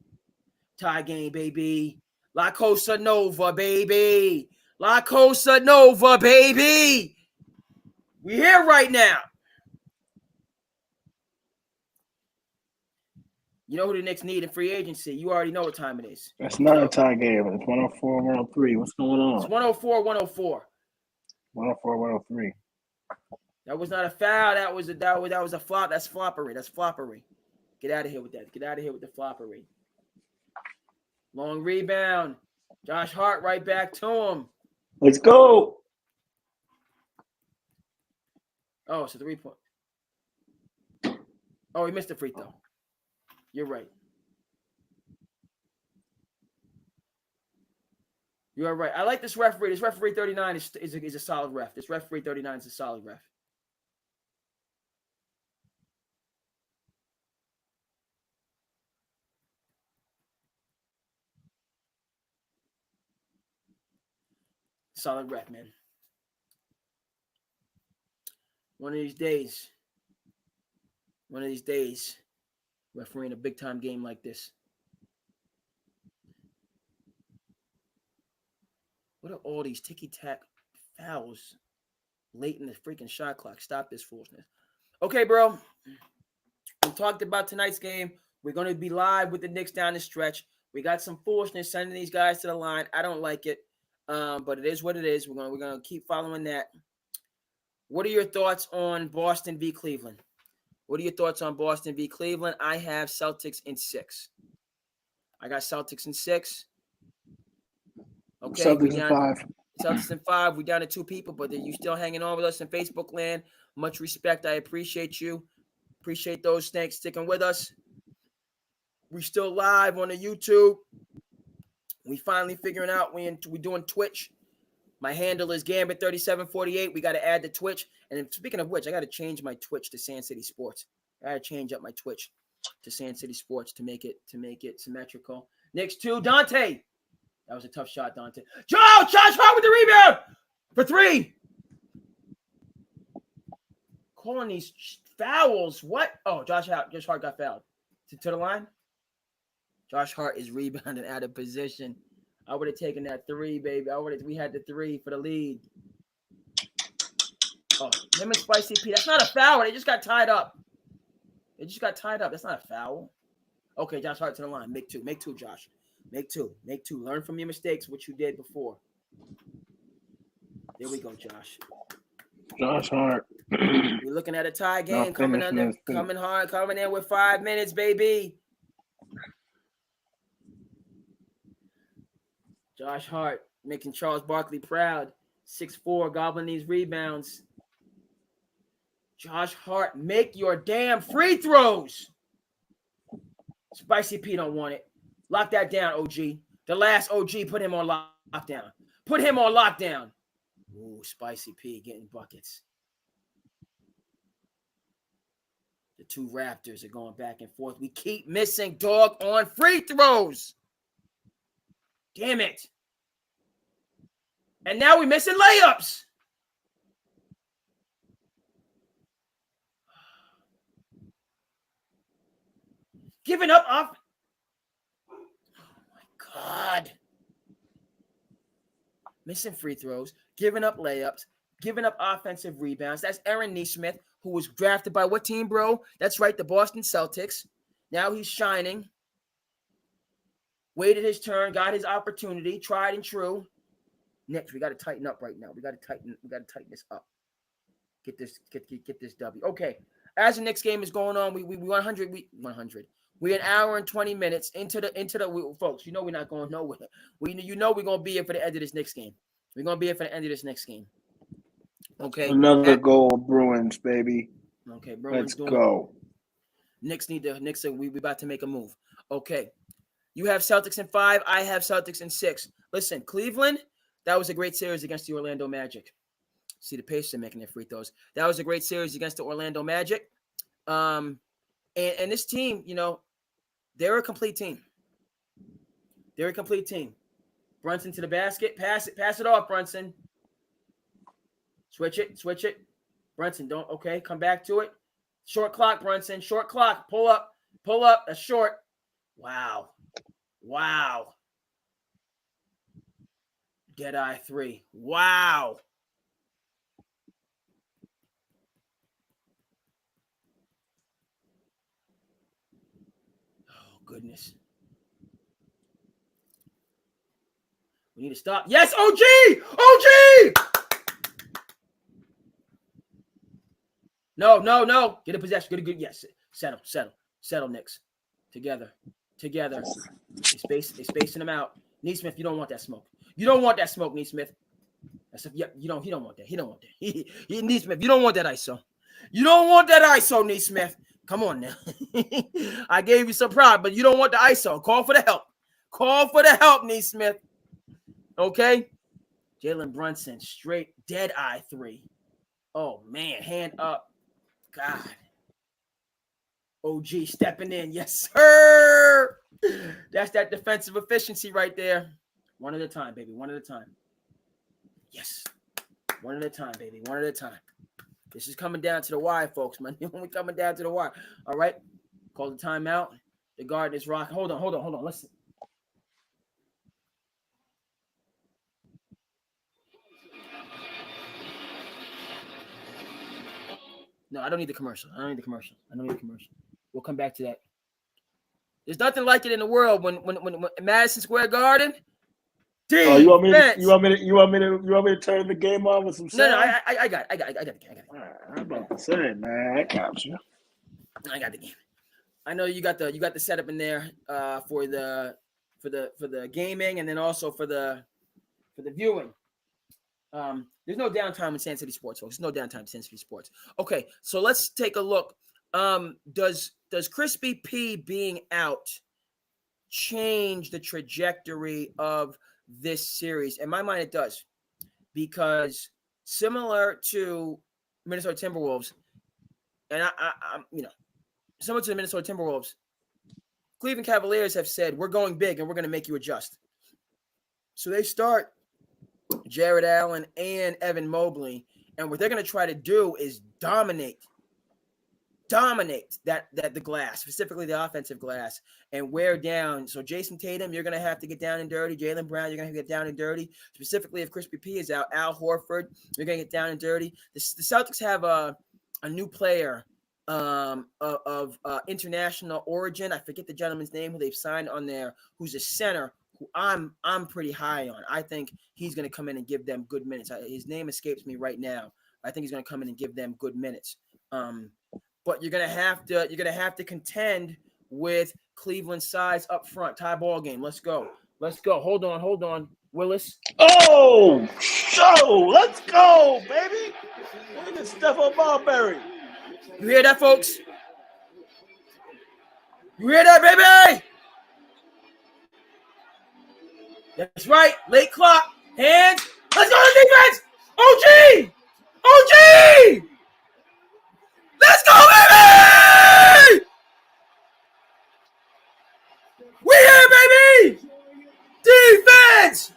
Tie game, baby. La Cosa Nova, baby. La Cosa Nova, baby. We here right now. You know who the Knicks need in free agency. You already know what time it is. It's not a tie game. It's 104, 103. What's going on? It's 104, 104. 104, 103. That was not a foul. That was a flop. That's floppery. That's floppery. Get out of here with that. Get out of here with the floppery. Long rebound. Josh Hart right back to him. Let's go. Oh, it's a 3-point. Oh, he missed the free throw. You're right. You are right. I like this referee. This referee 39 is a solid ref. This referee 39 is a solid ref. Solid ref, man. One of these days, refereeing a big-time game like this. What are all these ticky-tack fouls late in the freaking shot clock? Stop this foolishness. Okay, bro. We talked about tonight's game. We're going to be live with the Knicks down the stretch. We got some foolishness sending these guys to the line. I don't like it, but it is what it is. We're going to keep following that. What are your thoughts on Boston v. Cleveland? What are your thoughts on Boston v. Cleveland? I have Celtics in 6. I got Celtics in 6. Okay, Celtics in 5. Celtics in 5. We're down to 2 people, but you still hanging on with us in Facebook land. Much respect. I appreciate you. Appreciate those snakes sticking with us. We still live on the YouTube. We finally figuring out we doing Twitch. My handle is Gambit3748. We got to add the Twitch. And speaking of which, I got to change my Twitch to SandCity Sports. I got to change up my Twitch to SandCity Sports to make it symmetrical. Next to Dante. That was a tough shot, Dante. Josh Hart with the rebound for 3. Calling these fouls. What? Oh, Josh Hart got fouled. To the line. Josh Hart is rebounding out of position. I would have taken that 3, baby. We had the 3 for the lead. Oh, him and Spicy P. That's not a foul. They just got tied up. That's not a foul. Okay, Josh Hart to the line. Make 2. Make 2, Josh. Make 2. Learn from your mistakes, what you did before. There we go, Josh. Josh Hart. We're looking at a tie game coming in with 5 minutes, baby. Josh Hart making Charles Barkley proud. 6'4", gobbling these rebounds. Josh Hart, make your damn free throws. Spicy P don't want it. Lock that down, OG. The last OG, put him on lockdown. Ooh, Spicy P getting buckets. The 2 Raptors are going back and forth. We keep missing, dog, on free throws. Damn it. And now we're missing layups. Giving up off. Oh, my God. Missing free throws. Giving up layups. Giving up offensive rebounds. That's Aaron Nesmith, who was drafted by what team, bro? That's right, the Boston Celtics. Now he's shining. Waited his turn, got his opportunity, tried and true. Next, we got to tighten up right now. We got to tighten this up. Get this W. Okay. As the Knicks game is going on, we 100. We're an hour and 20 minutes into the folks. You know we're not going nowhere. We're gonna be here for the end of this Knicks game. We're gonna be here for the end of this next game. Okay. Another goal, Bruins, baby. Okay, Bruins. Let's go. Knicks we about to make a move. Okay. You have Celtics in 5. I have Celtics in 6. Listen, Cleveland, that was a great series against the Orlando Magic. See the Pacers making their free throws. That was a great series against the Orlando Magic. And this team, they're a complete team. They're a complete team. Brunson to the basket. Pass it off, Brunson. Switch it. Brunson, don't, okay, come back to it. Short clock, Brunson. Short clock. Pull up. That's short. Wow. Dead-eye 3. Wow. Oh, goodness. We need to stop. Yes, OG! No. Get a possession. Good. Yes. Settle, Knicks. Together. They spacing them out. Neesmith, you don't want that smoke. Neesmith. He don't want that. Neesmith, you don't want that ISO. Neesmith. Come on now. I gave you some pride, but you don't want the ISO. Call for the help, Neesmith. Okay? Jalen Brunson, straight dead-eye 3. Oh, man. Hand up. God. OG stepping in. Yes, sir. That's that defensive efficiency right there. One at a time, baby. Yes. One at a time, baby. This is coming down to the wire, folks, man. We're coming down to the wire. All right. Call the timeout. The guard is rocking. Hold on. Listen. No, I don't need the commercial. We'll come back to that. There's nothing like it in the world when Madison Square Garden. Oh, you want me to turn the game on with some sound? No, I got it. I'm about to say, man, I got you. I got the game. I know you got the setup in there for the gaming and then also for the viewing. There's no downtime in SandCity Sports, folks. There's no downtime in SandCity Sports. Okay, so let's take a look. Does Crispy P being out change the trajectory of this series? In my mind, it does, because similar to Minnesota Timberwolves, and I'm similar to the Minnesota Timberwolves, Cleveland Cavaliers have said we're going big and we're going to make you adjust. So they start Jared Allen and Evan Mobley, and what they're going to try to do is dominate the glass, specifically the offensive glass, and wear down. So Jason Tatum, you're going to have to get down and dirty. Jaylen Brown, you're going to get down and dirty. Specifically, if Crispy P is out, Al Horford, you're going to get down and dirty. The Celtics have a new player of international origin. I forget the gentleman's name who they've signed on there, who's a center, who I'm pretty high on. I think he's going to come in and give them good minutes. His name escapes me right now. I think he's going to come in and give them good minutes. But you're gonna have to contend with Cleveland size up front. Tie ball game. Let's go. Hold on, Willis. Oh, let's go, baby. Look at Stephon Marbury. You hear that, folks? You hear that, baby? That's right. Late clock. Hands. Let's go to defense. OG. Let's go, baby! We here, baby! Defense!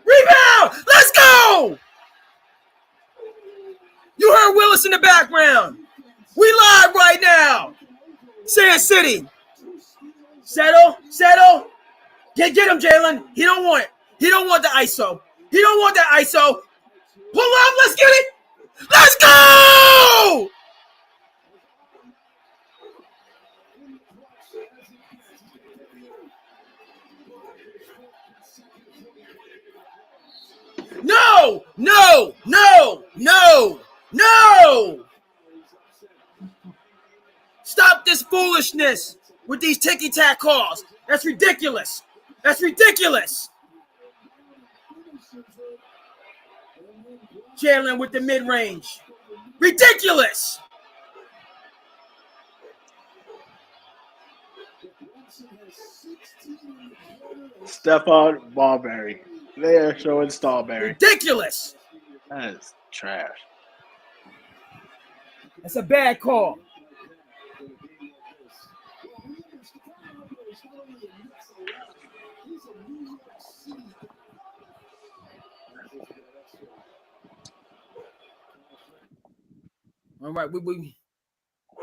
Rebound! Let's go! You heard Willis in the background. We live right now. Sand City. Settle. Get him, Jalen. He don't want it. He don't want the ISO. Pull up. Let's get it. Let's go! No! Stop this foolishness with these ticky-tack calls. That's ridiculous. Jalen with the mid-range. Ridiculous. Stephon Marbury. They are showing Strawberry. Ridiculous. That is trash. That's a bad call. All right, we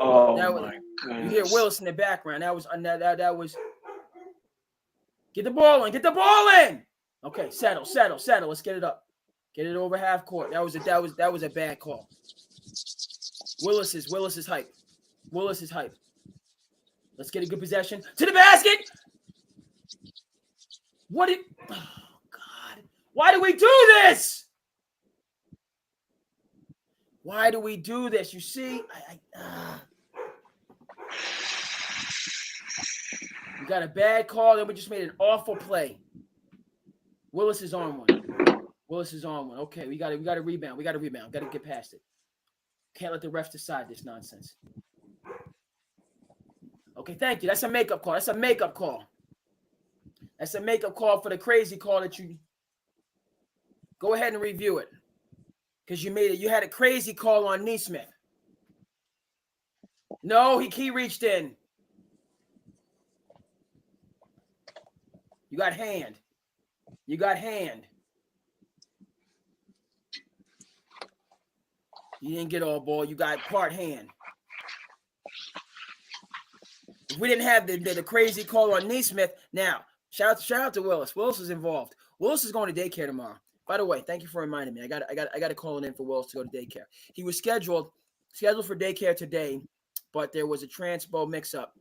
Oh that my was, goodness! you hear Willis in the background. That was that was. Get the ball in. Get the ball in. Okay, settle. Let's get it up. Get it over half court. That was a bad call. Willis is hype. Willis is hype. Let's get a good possession to the basket. Oh God! Why do we do this? Why do we do this? You see, we got a bad call. Then we just made an awful play. Willis is on one. Okay, we got to rebound. Got to get past it. Can't let the refs decide this nonsense. Okay, thank you. That's a makeup call. That's a makeup call for the crazy call that you. Go ahead and review it. Because you had a crazy call on Nesmith. No, he reached in. You got hand. You didn't get all ball. You got part hand. If we didn't have the crazy call on Nesmith, now shout out to Willis. Willis is involved. Willis is going to daycare tomorrow. By the way, thank you for reminding me. I got to call in for Willis to go to daycare. He was scheduled for daycare today, but there was a transpo mix-up.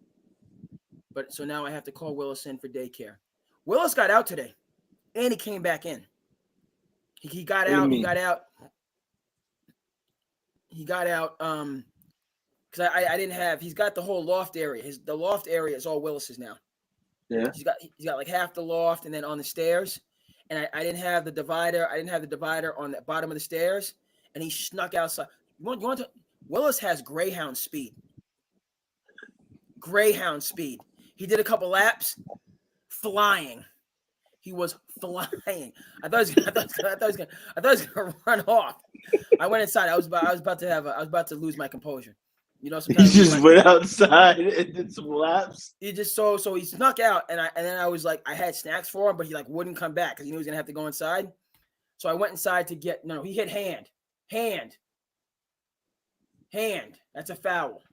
But so now I have to call Willis in for daycare. Willis got out today, and he came back in. He got out. He got out. Because I didn't have. He's got the whole loft area. The loft area is all Willis's now. Yeah. He's got like half the loft, and then on the stairs. And I didn't have the divider. I didn't have the divider on the bottom of the stairs. And he snuck outside. You want to? Willis has Greyhound speed. He did a couple laps, flying. He was flying. I thought he was gonna run off. I went inside. I was about to lose my composure. You know, sometimes he just went outside and did some laps. He just so he snuck out, and then I was like, I had snacks for him, but he like wouldn't come back because he knew he was gonna have to go inside. So I went inside to get he hit hand. That's a foul.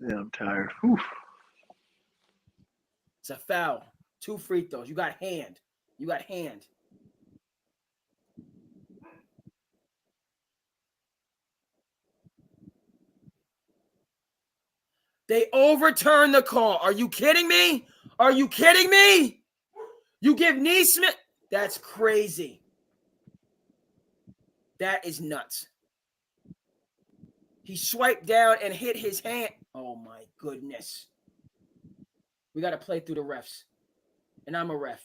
Yeah, I'm tired. Whew. It's a foul. 2 free throws. You got hand. They overturned the call. Are you kidding me? You give Nesmith? That's crazy. That is nuts. He swiped down and hit his hand. Oh, my goodness. We got to play through the refs. And I'm a ref.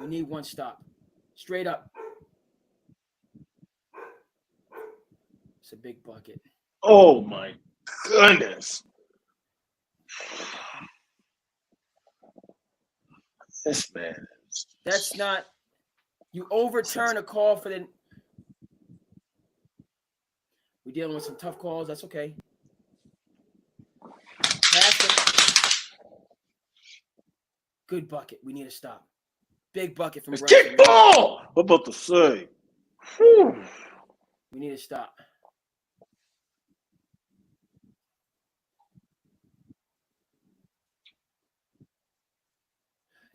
We need one stop. Straight up. It's a big bucket. Oh, my goodness. This man is... That's not... You overturn a call for the... We're dealing with some tough calls. That's okay. Good bucket. We need to stop. Big bucket from kickball. What about the say? Whew. We need to stop.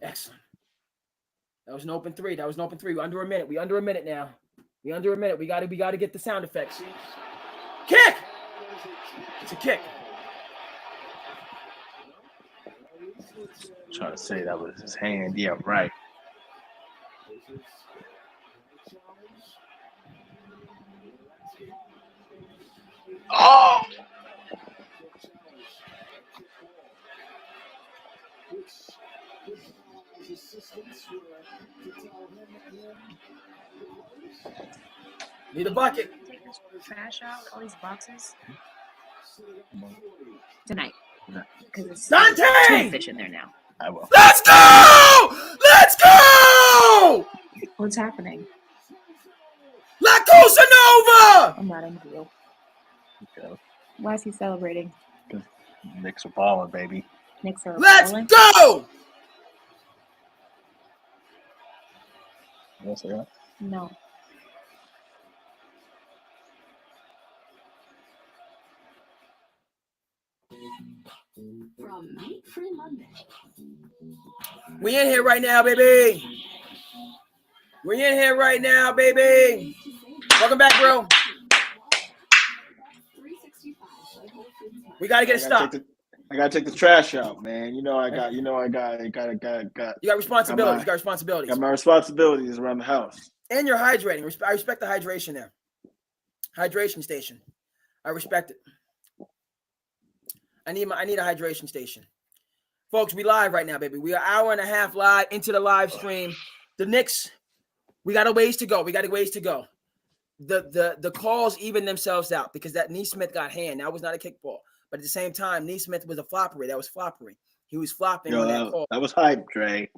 Excellent. That was an open three. We're under a minute now. We got to get the sound effects. Kick. It's a kick. I'm trying to say that was his hand. Yeah, right. Oh! Need a bucket. Take this trash out, all these boxes tonight. Because it's Dante! fish in there now. I will. Let's go! What's happening? La Cosa Nova! I'm not in the deal. Okay. Why is he celebrating? Because Knicks are balling, baby. Knicks are Let's balling. go! You want to say that? No. From Meat Free Monday. We in here right now, baby. We in here right now, baby. Welcome back, bro. We gotta get a stop. I gotta take the trash out, man. You got You got responsibilities. You got responsibilities. got my responsibilities around the house. And you're hydrating. I respect the hydration there. Hydration station. I respect it. I need a hydration station. Folks, we live right now, baby. We are an hour and a half live into the live stream. The Knicks, we got a ways to go. The calls even themselves out because that Neesmith got hand. That was not a kickball. But at the same time, Neesmith was a floppery. That was floppery. He was flopping on that call. That was hype, Dre.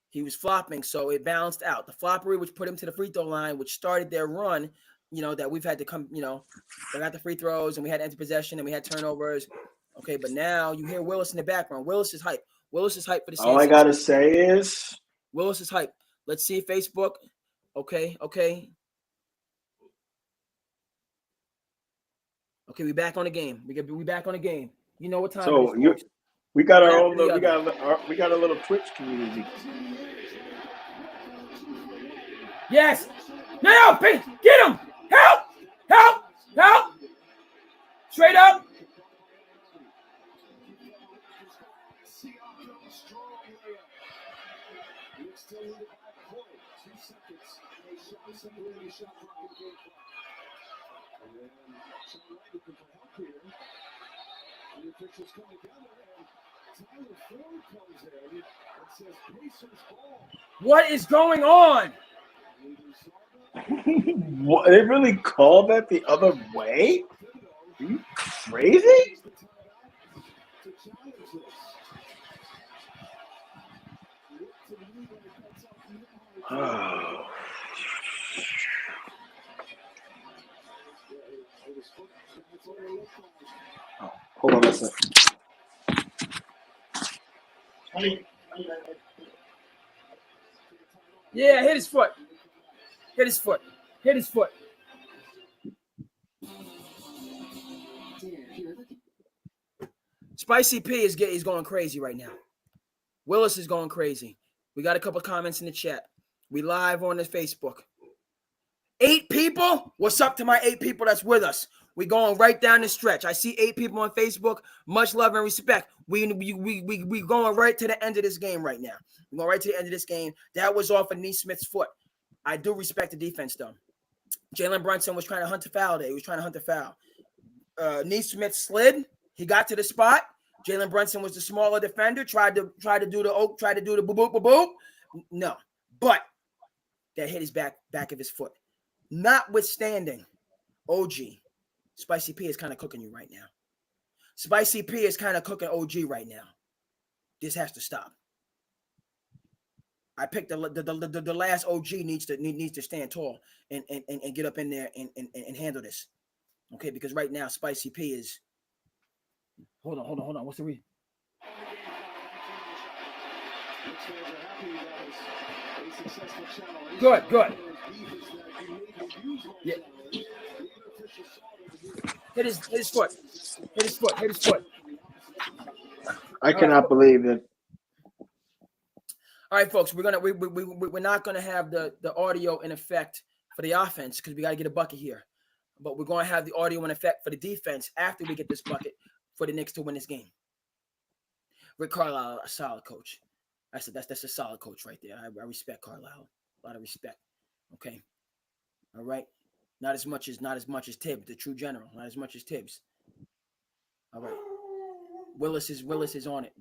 He was flopping, so it balanced out. The floppery, which put him to the free throw line, which started their run, that we've had to come, they got the free throws, and we had empty possession, and we had turnovers. Okay, but now you hear Willis in the background. Willis is hype. Willis is hype for the All I got to say is Willis is hype. Let's see Facebook. Okay. Okay, we back on the game. We back on the game. You know what time so. it is, We got our One own. after We got a little Twitch community. Yes. No, get him. Help. Straight up. What is going on? What, they really called that the other way? Are you crazy? Oh. Hold on a second. Yeah, hit his foot. Spicy P is going crazy right now. Willis is going crazy. We got a couple comments in the chat. We live on the Facebook. 8 people? What's up to my 8 people that's with us? We going right down the stretch. I see 8 people on Facebook. Much love and respect. We going right to the end of this game right now. We're going right to the end of this game. That was off of Neesmith's foot. I do respect the defense, though. Jalen Brunson was trying to hunt a foul there. He was trying to hunt a foul. Neesmith slid. He got to the spot. Jalen Brunson was the smaller defender. Tried to do the boop boop boop boop. No, but that hit his back of his foot. Notwithstanding, OG, Spicy P is kind of cooking you right now. Spicy P is kind of cooking OG right now. This has to stop. I picked the last OG needs to stand tall and get up in there and handle this. Okay, because right now Spicy P is. Hold on. What's the reason? Good. Yeah. Hit his foot. I cannot believe it. All right, folks, we're not gonna have the audio in effect for the offense because we got to get a bucket here, but we're going to have the audio in effect for the defense after we get this bucket for the Knicks to win this game. Rick Carlisle, a solid coach. That's a solid coach right there. I respect Carlisle. A lot of respect. Okay. All right. Not as much as Tibbs, the true general. Not as much as Tibbs. All right. Willis is on it.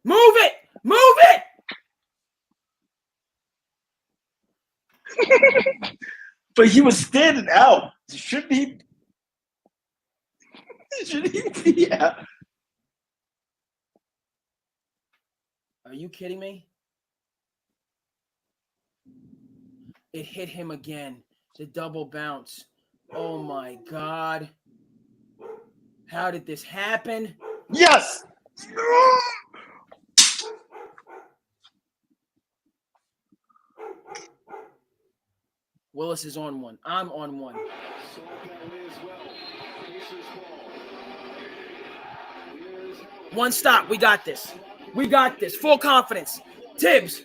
Move it! But he was standing out. Shouldn't he be out? Are you kidding me? It hit him again. The double bounce. Oh my God. How did this happen? Yes. Willis is on one. I'm on one. One stop. We got this. We got this. Full confidence. Tibbs.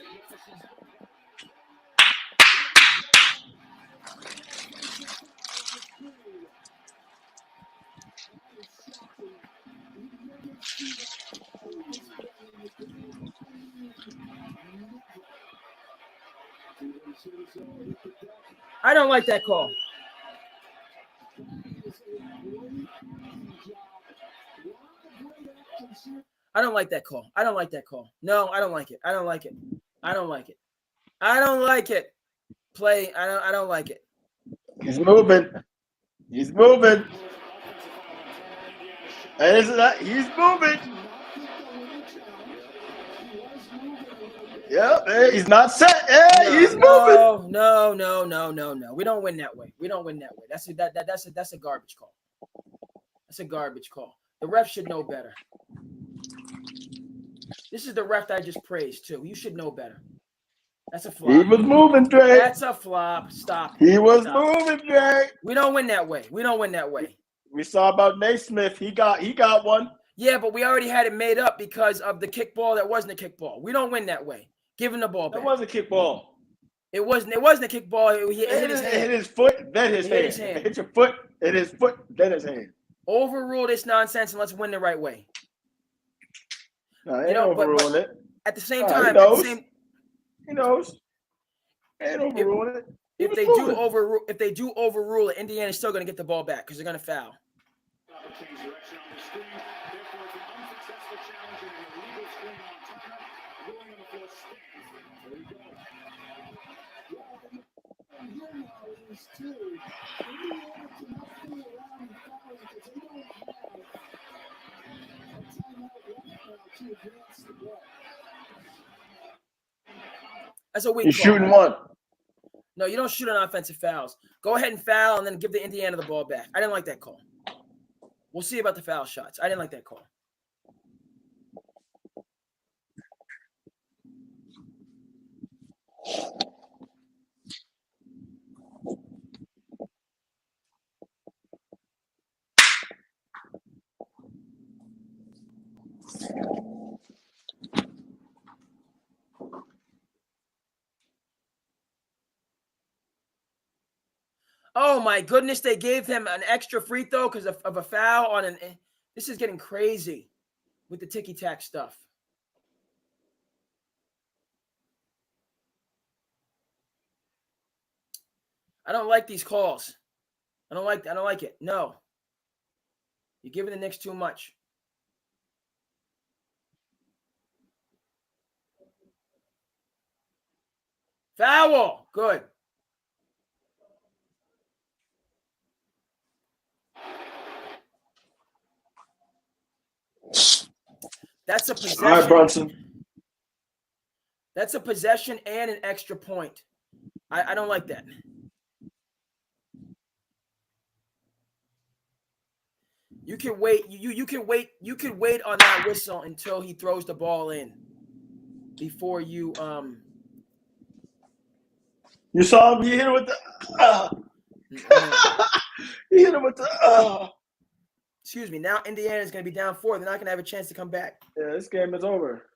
I don't like that call. I don't like that call. I don't like that call. No, I don't like it. I don't like it. I don't like it. I don't like it. Play. I don't like it. He's moving. He's moving. He's moving. Yeah, he's not set. Hey, he's moving. No. We don't win that way. We don't win that way. That's a garbage call. That's a garbage call. The ref should know better. This is the ref that I just praised too. You should know better. That's a flop. He was moving, Dre. That's a flop. Stop. He was Stop. moving, Dre. We don't win that way. We don't win that way. We saw about Naismith. He got one. Yeah, but we already had it made up because of the kickball that wasn't a kickball. We don't win that way. Give him the ball back. That was a kickball. It wasn't a kickball. It hit his hand. Hit his foot, then his hand. Hit your foot, hit his foot, then his hand. Overrule this nonsense and let's win the right way. No, ain't overruling it. At the same time, he knows. Ain't overruling it. If they do overrule it, Indiana's still going to get the ball back because they're going to foul. That's a weak call. Shooting one. No, you don't shoot on offensive fouls. Go ahead and foul and then give the Indiana the ball back. I didn't like that call. We'll see about the foul shots. I didn't like that call. Oh my goodness, they gave him an extra free throw because of a foul on an. This is getting crazy with the ticky-tack stuff. I don't like these calls. I don't like it. No. You're giving the Knicks too much. Foul. Good. That's a possession. All right, Brunson. That's a possession and an extra point. I don't like that. You can wait. You can wait. You can wait on that whistle until he throws the ball in before you You saw him. He hit him with the. He hit him with the. Excuse me. Now Indiana's going to be down 4. They're not going to have a chance to come back. Yeah, this game is over.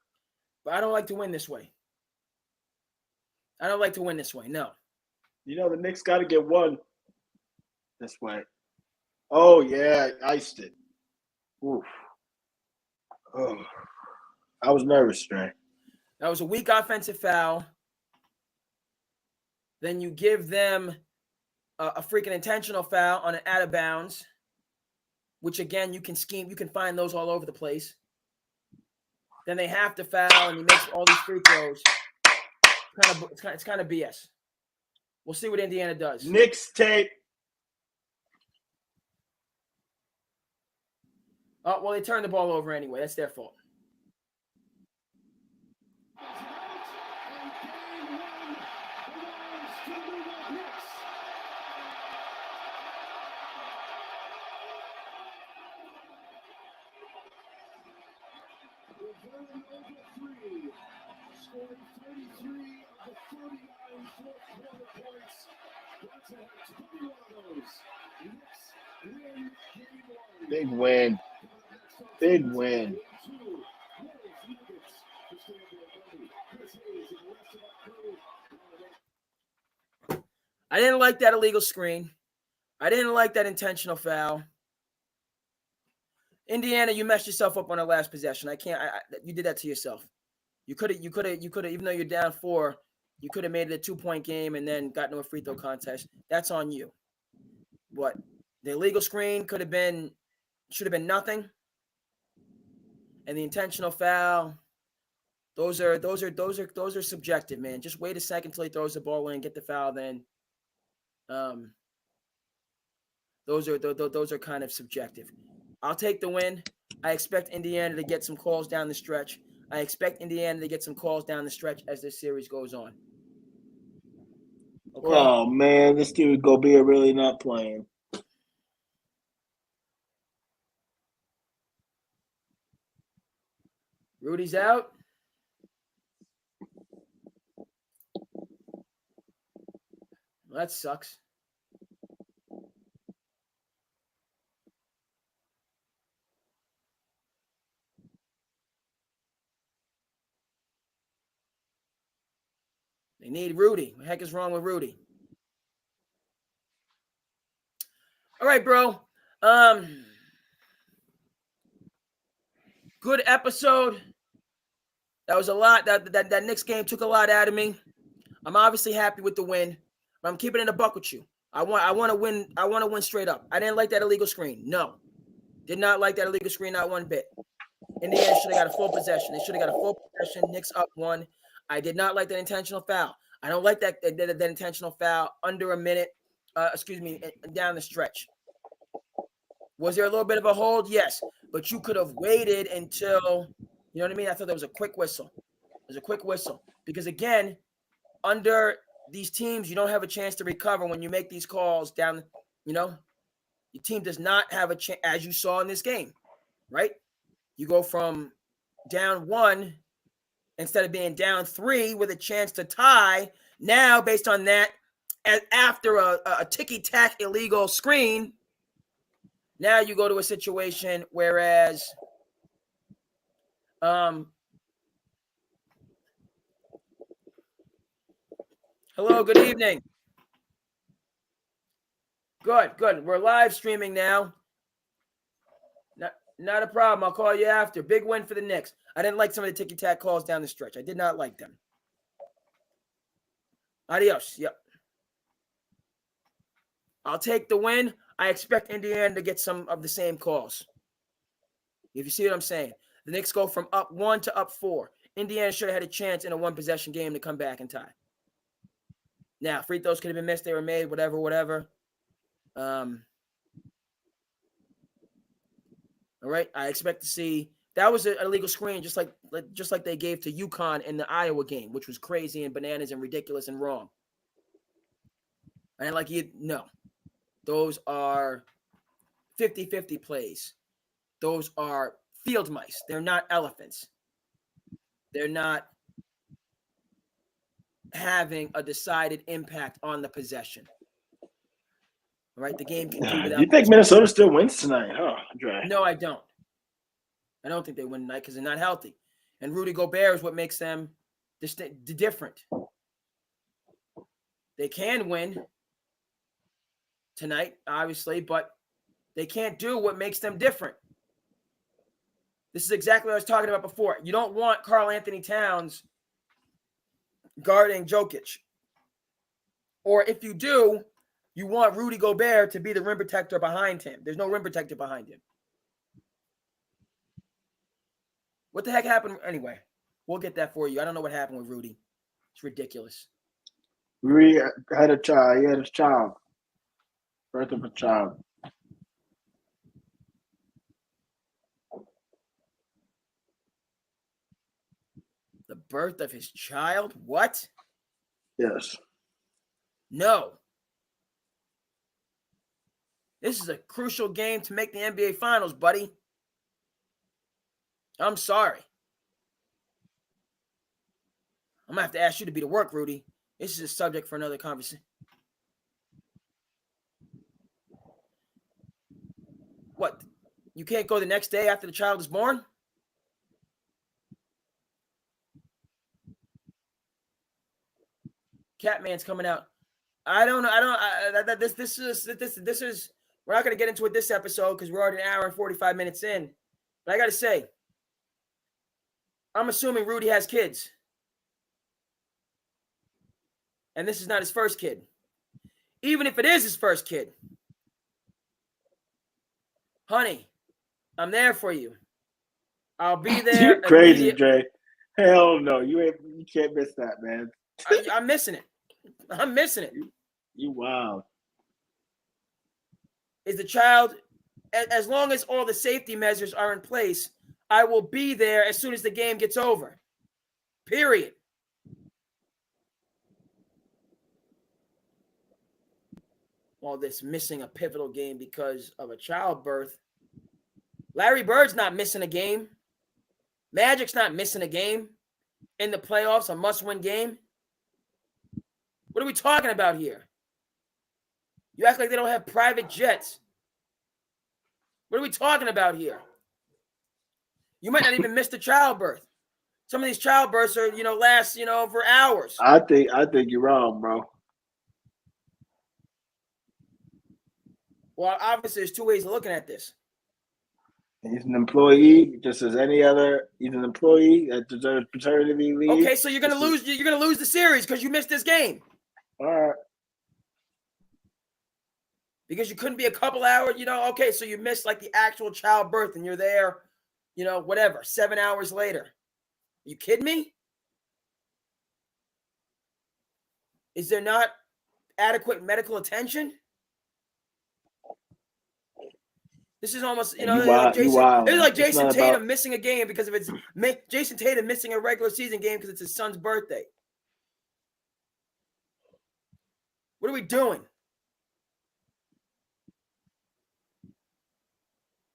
But I don't like to win this way. I don't like to win this way. No. You know the Knicks got to get one this way. Oh yeah, iced it. Oof. Oh, I was nervous, Trey. That was a weak offensive foul. Then you give them a freaking intentional foul on an out of bounds, which again you can scheme. You can find those all over the place. Then they have to foul, and he makes all these free throws. It's kind of BS. We'll see what Indiana does. Knicks tape. Oh, well, they turned the ball over anyway. That's their fault. Big win. Big win. I didn't like that illegal screen. I didn't like that intentional foul. Indiana, you messed yourself up on the last possession. You did that to yourself. You could have, even though you're down 4, you could have made it a 2-point game and then got into a free throw contest. That's on you. But the illegal screen should have been nothing. And the intentional foul, those are subjective, man. Just wait a second till he throws the ball in, get the foul, then. Those are kind of subjective. I'll take the win. I expect Indiana to get some calls down the stretch. As this series goes on. Okay? Oh, man, this dude Gobert really not playing. Rudy's out. Well, that sucks. They need Rudy. What the heck is wrong with Rudy? All right, bro. Good episode. That was a lot. That Knicks game took a lot out of me. I'm obviously happy with the win, but I'm keeping it in a buck with you. I want to win. I want to win straight up. I didn't like that illegal screen. No, did not like that illegal screen. Not one bit. Indiana should have got a full possession. They should have got a full possession. Knicks up 1. I did not like that intentional foul. I don't like that intentional foul under a minute. Down the stretch. Was there a little bit of a hold? Yes, but you could have waited until, you know what I mean? I thought that was a quick whistle. It was a quick whistle because, again, under these teams, you don't have a chance to recover when you make these calls down. Your team does not have a chance, as you saw in this game, right? You go from down 1 instead of being down 3 with a chance to tie. Now, based on that, after a ticky-tack illegal screen, now you go to a situation whereas hello, good evening. Good. We're live streaming now. Not a problem. I'll call you after. Big win for the Knicks. I didn't like some of the ticky-tack calls down the stretch. I did not like them. Adios. Yep. I'll take the win. I expect Indiana to get some of the same calls. If you see what I'm saying. The Knicks go from up 1 to up 4. Indiana should have had a chance in a 1-possession game to come back and tie. Now, free throws could have been missed. They were made, whatever. All right, I expect to see that was an illegal screen, just like they gave to UConn in the Iowa game, which was crazy and bananas and ridiculous and wrong. And no, those are 50-50 plays. Those are field mice. They're not elephants. They're not having a decided impact on the possession. All right, the game can do without. You think Minnesota still wins tonight, huh, Dre? No, I don't. I don't think they win tonight because they're not healthy. And Rudy Gobert is what makes them different. They can win tonight, obviously, but they can't do what makes them different. This is exactly what I was talking about before. You don't want Karl Anthony Towns guarding Jokic. Or if you do, you want Rudy Gobert to be the rim protector behind him. There's no rim protector behind him. What the heck happened? Anyway, we'll get that for you. I don't know what happened with Rudy. It's ridiculous. Rudy had a child. He had his child. Birth of a child. The birth of his child? What? Yes. No. This is a crucial game to make the NBA Finals, buddy. I'm sorry. I'm going to have to ask you to be to work, Rudy. This is a subject for another conversation. What? You can't go the next day after the child is born? Catman's coming out. I don't know. This is. We're not going to get into it this episode because we're already an hour and 45 minutes in. But I got to say, I'm assuming Rudy has kids, and this is not his first kid. Even if it is his first kid, honey, I'm there for you. I'll be there. You're crazy, Dre. Hell no, you can't miss that, man. I'm missing it. I'm missing it. You wild. Is the child, as long as all the safety measures are in place, I will be there as soon as the game gets over. Period. All this missing a pivotal game because of a childbirth. Larry Bird's not missing a game. Magic's not missing a game in the playoffs, a must-win game. What are we talking about here? You act like they don't have private jets. What are we talking about here? You might not even miss the childbirth. Some of these childbirths are, last, for hours. I think you're wrong, bro. Well, obviously, there's two ways of looking at this. He's an employee, just as any other. He's an employee that deserves paternity leave. Okay, so you're gonna lose. You're gonna lose the series because you missed this game. All right. Because you couldn't be a couple hours. Okay, so you missed like the actual childbirth, and you're there. 7 hours later. Are you kidding me? Is there not adequate medical attention? This is almost, this is like Jason Tatum missing a game because of Jason Tatum missing a regular season game because it's his son's birthday. What are we doing?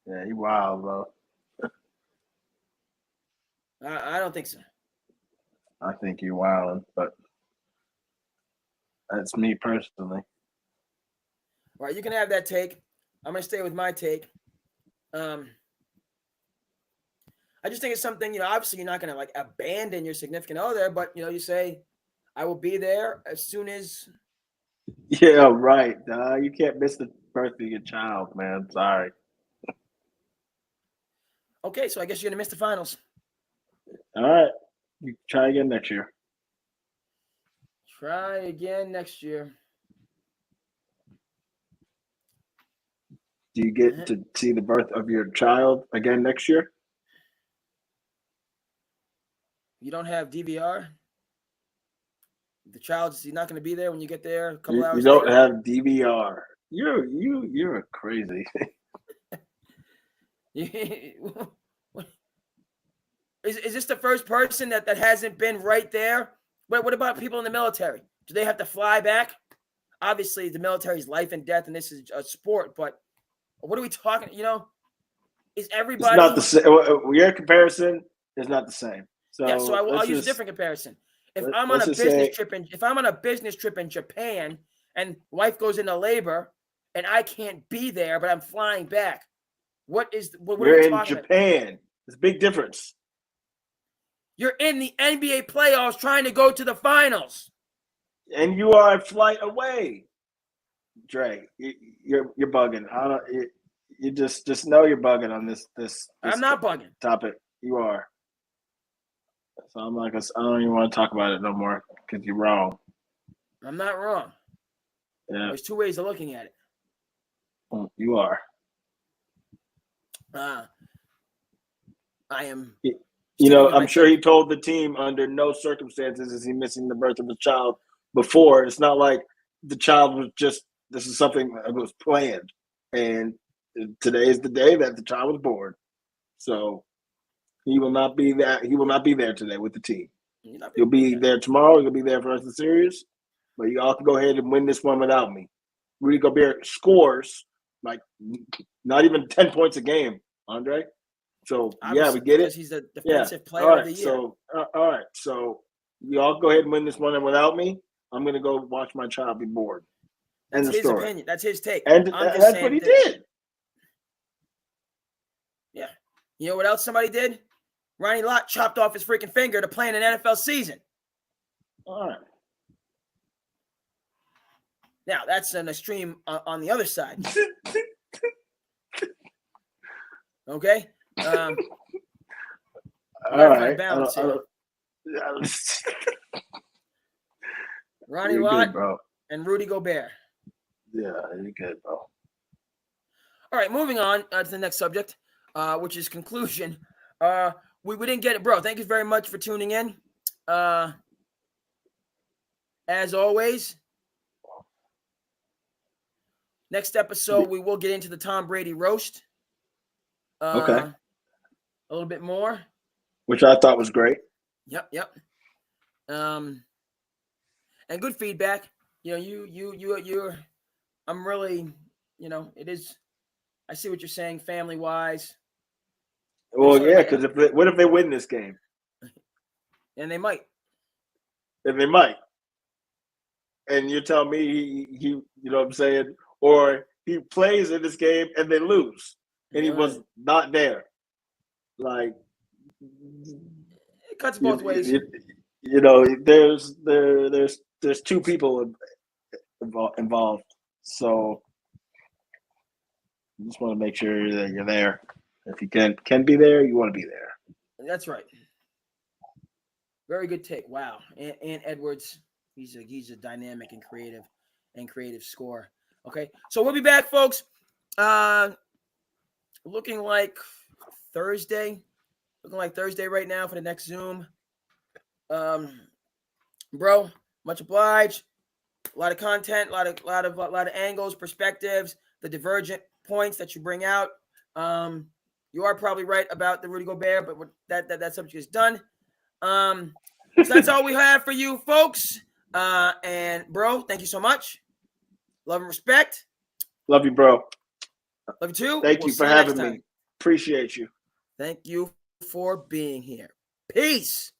Yeah, you wild, bro. I don't think so. I think you're wild, but that's me personally. All right, you can have that take. I'm going to stay with my take. I just think it's something, obviously you're not going to abandon your significant other, but you say, I will be there as soon as. Yeah, right. You can't miss the birth of your child, man. Sorry. Okay, so I guess you're going to miss the finals. All right. You try again next year. Try again next year. Do you get to see the birth of your child again next year? You don't have DVR? The child's not going to be there when you get there a couple hours You don't later? have DVR. You're crazy. Is this the first person that hasn't been right there? What about people in the military? Do they have to fly back? Obviously, the military is life and death, and this is a sport, but what are we talking? Is everybody? It's not the same. Your comparison is not the same. So yeah, so I'll use a different comparison. If I'm on a business trip in Japan, and wife goes into labor, and I can't be there, but I'm flying back, what you're in Japan? There's a big difference. You're in the N.B.A. playoffs, trying to go to the finals, and you are a flight away. Dre, you're bugging. I don't. You just know you're bugging on this. I'm not bugging. Topic. You are. So I'm like, I don't even want to talk about it no more because you're wrong. I'm not wrong. Yeah. There's two ways of looking at it. You are. I am. I'm sure he told the team under no circumstances is he missing the birth of his child before. It's not like the child was just. This is something that was planned, and today is the day that the child was born. So he will not be that. He will not be there today with the team. He'll be there tomorrow. He'll be there for the rest of the series. But you all can go ahead and win this one without me. Rudy Gobert scores like not even 10 points a game, Andre. So Obviously, we get it. He's the defensive player of the year. So all right. So y'all go ahead and win this one, and without me, I'm gonna go watch my child be born. That's End of his story. opinion. That's his take. And I'm just that's saying what he that- did. Yeah. You know what else somebody did? Ronnie Lott chopped off his freaking finger to play in an NFL season. All right. Now, that's an extreme on the other side. Okay? All gotta find right. balance here. Ronnie You're Lott good, bro. and Rudy Gobert. Yeah, you're good, bro. All right, moving on to the next subject, which is conclusion. We didn't get it, bro. Thank you very much for tuning in. As always, next episode, we will get into the Tom Brady roast. Okay. A little bit more. Which I thought was great. Yep. And good feedback. You know, you're. I'm really, it is. I see what you're saying, family wise. Well, yeah, because what if they win this game? And they might. And they might. And you're telling me he you know what I'm saying? Or he plays in this game and they lose. And he was not there. Like, it cuts both ways. There's two people involved. So you just want to make sure that you're there. If you can be there, you want to be there. That's right. Very good take. Wow. And Edwards, he's a dynamic and creative scorer. Okay. So we'll be back, folks. Looking like Thursday right now for the next Zoom. Bro, much obliged. A lot of content, a lot of angles, perspectives, the divergent points that you bring out. You are probably right about the Rudy Gobert, but that subject is done. So that's all we have for you, folks. And bro, thank you so much. Love and respect. Love you, bro. Love you too. Thank We'll you for see next having me. time. Appreciate you. Thank you for being here. Peace.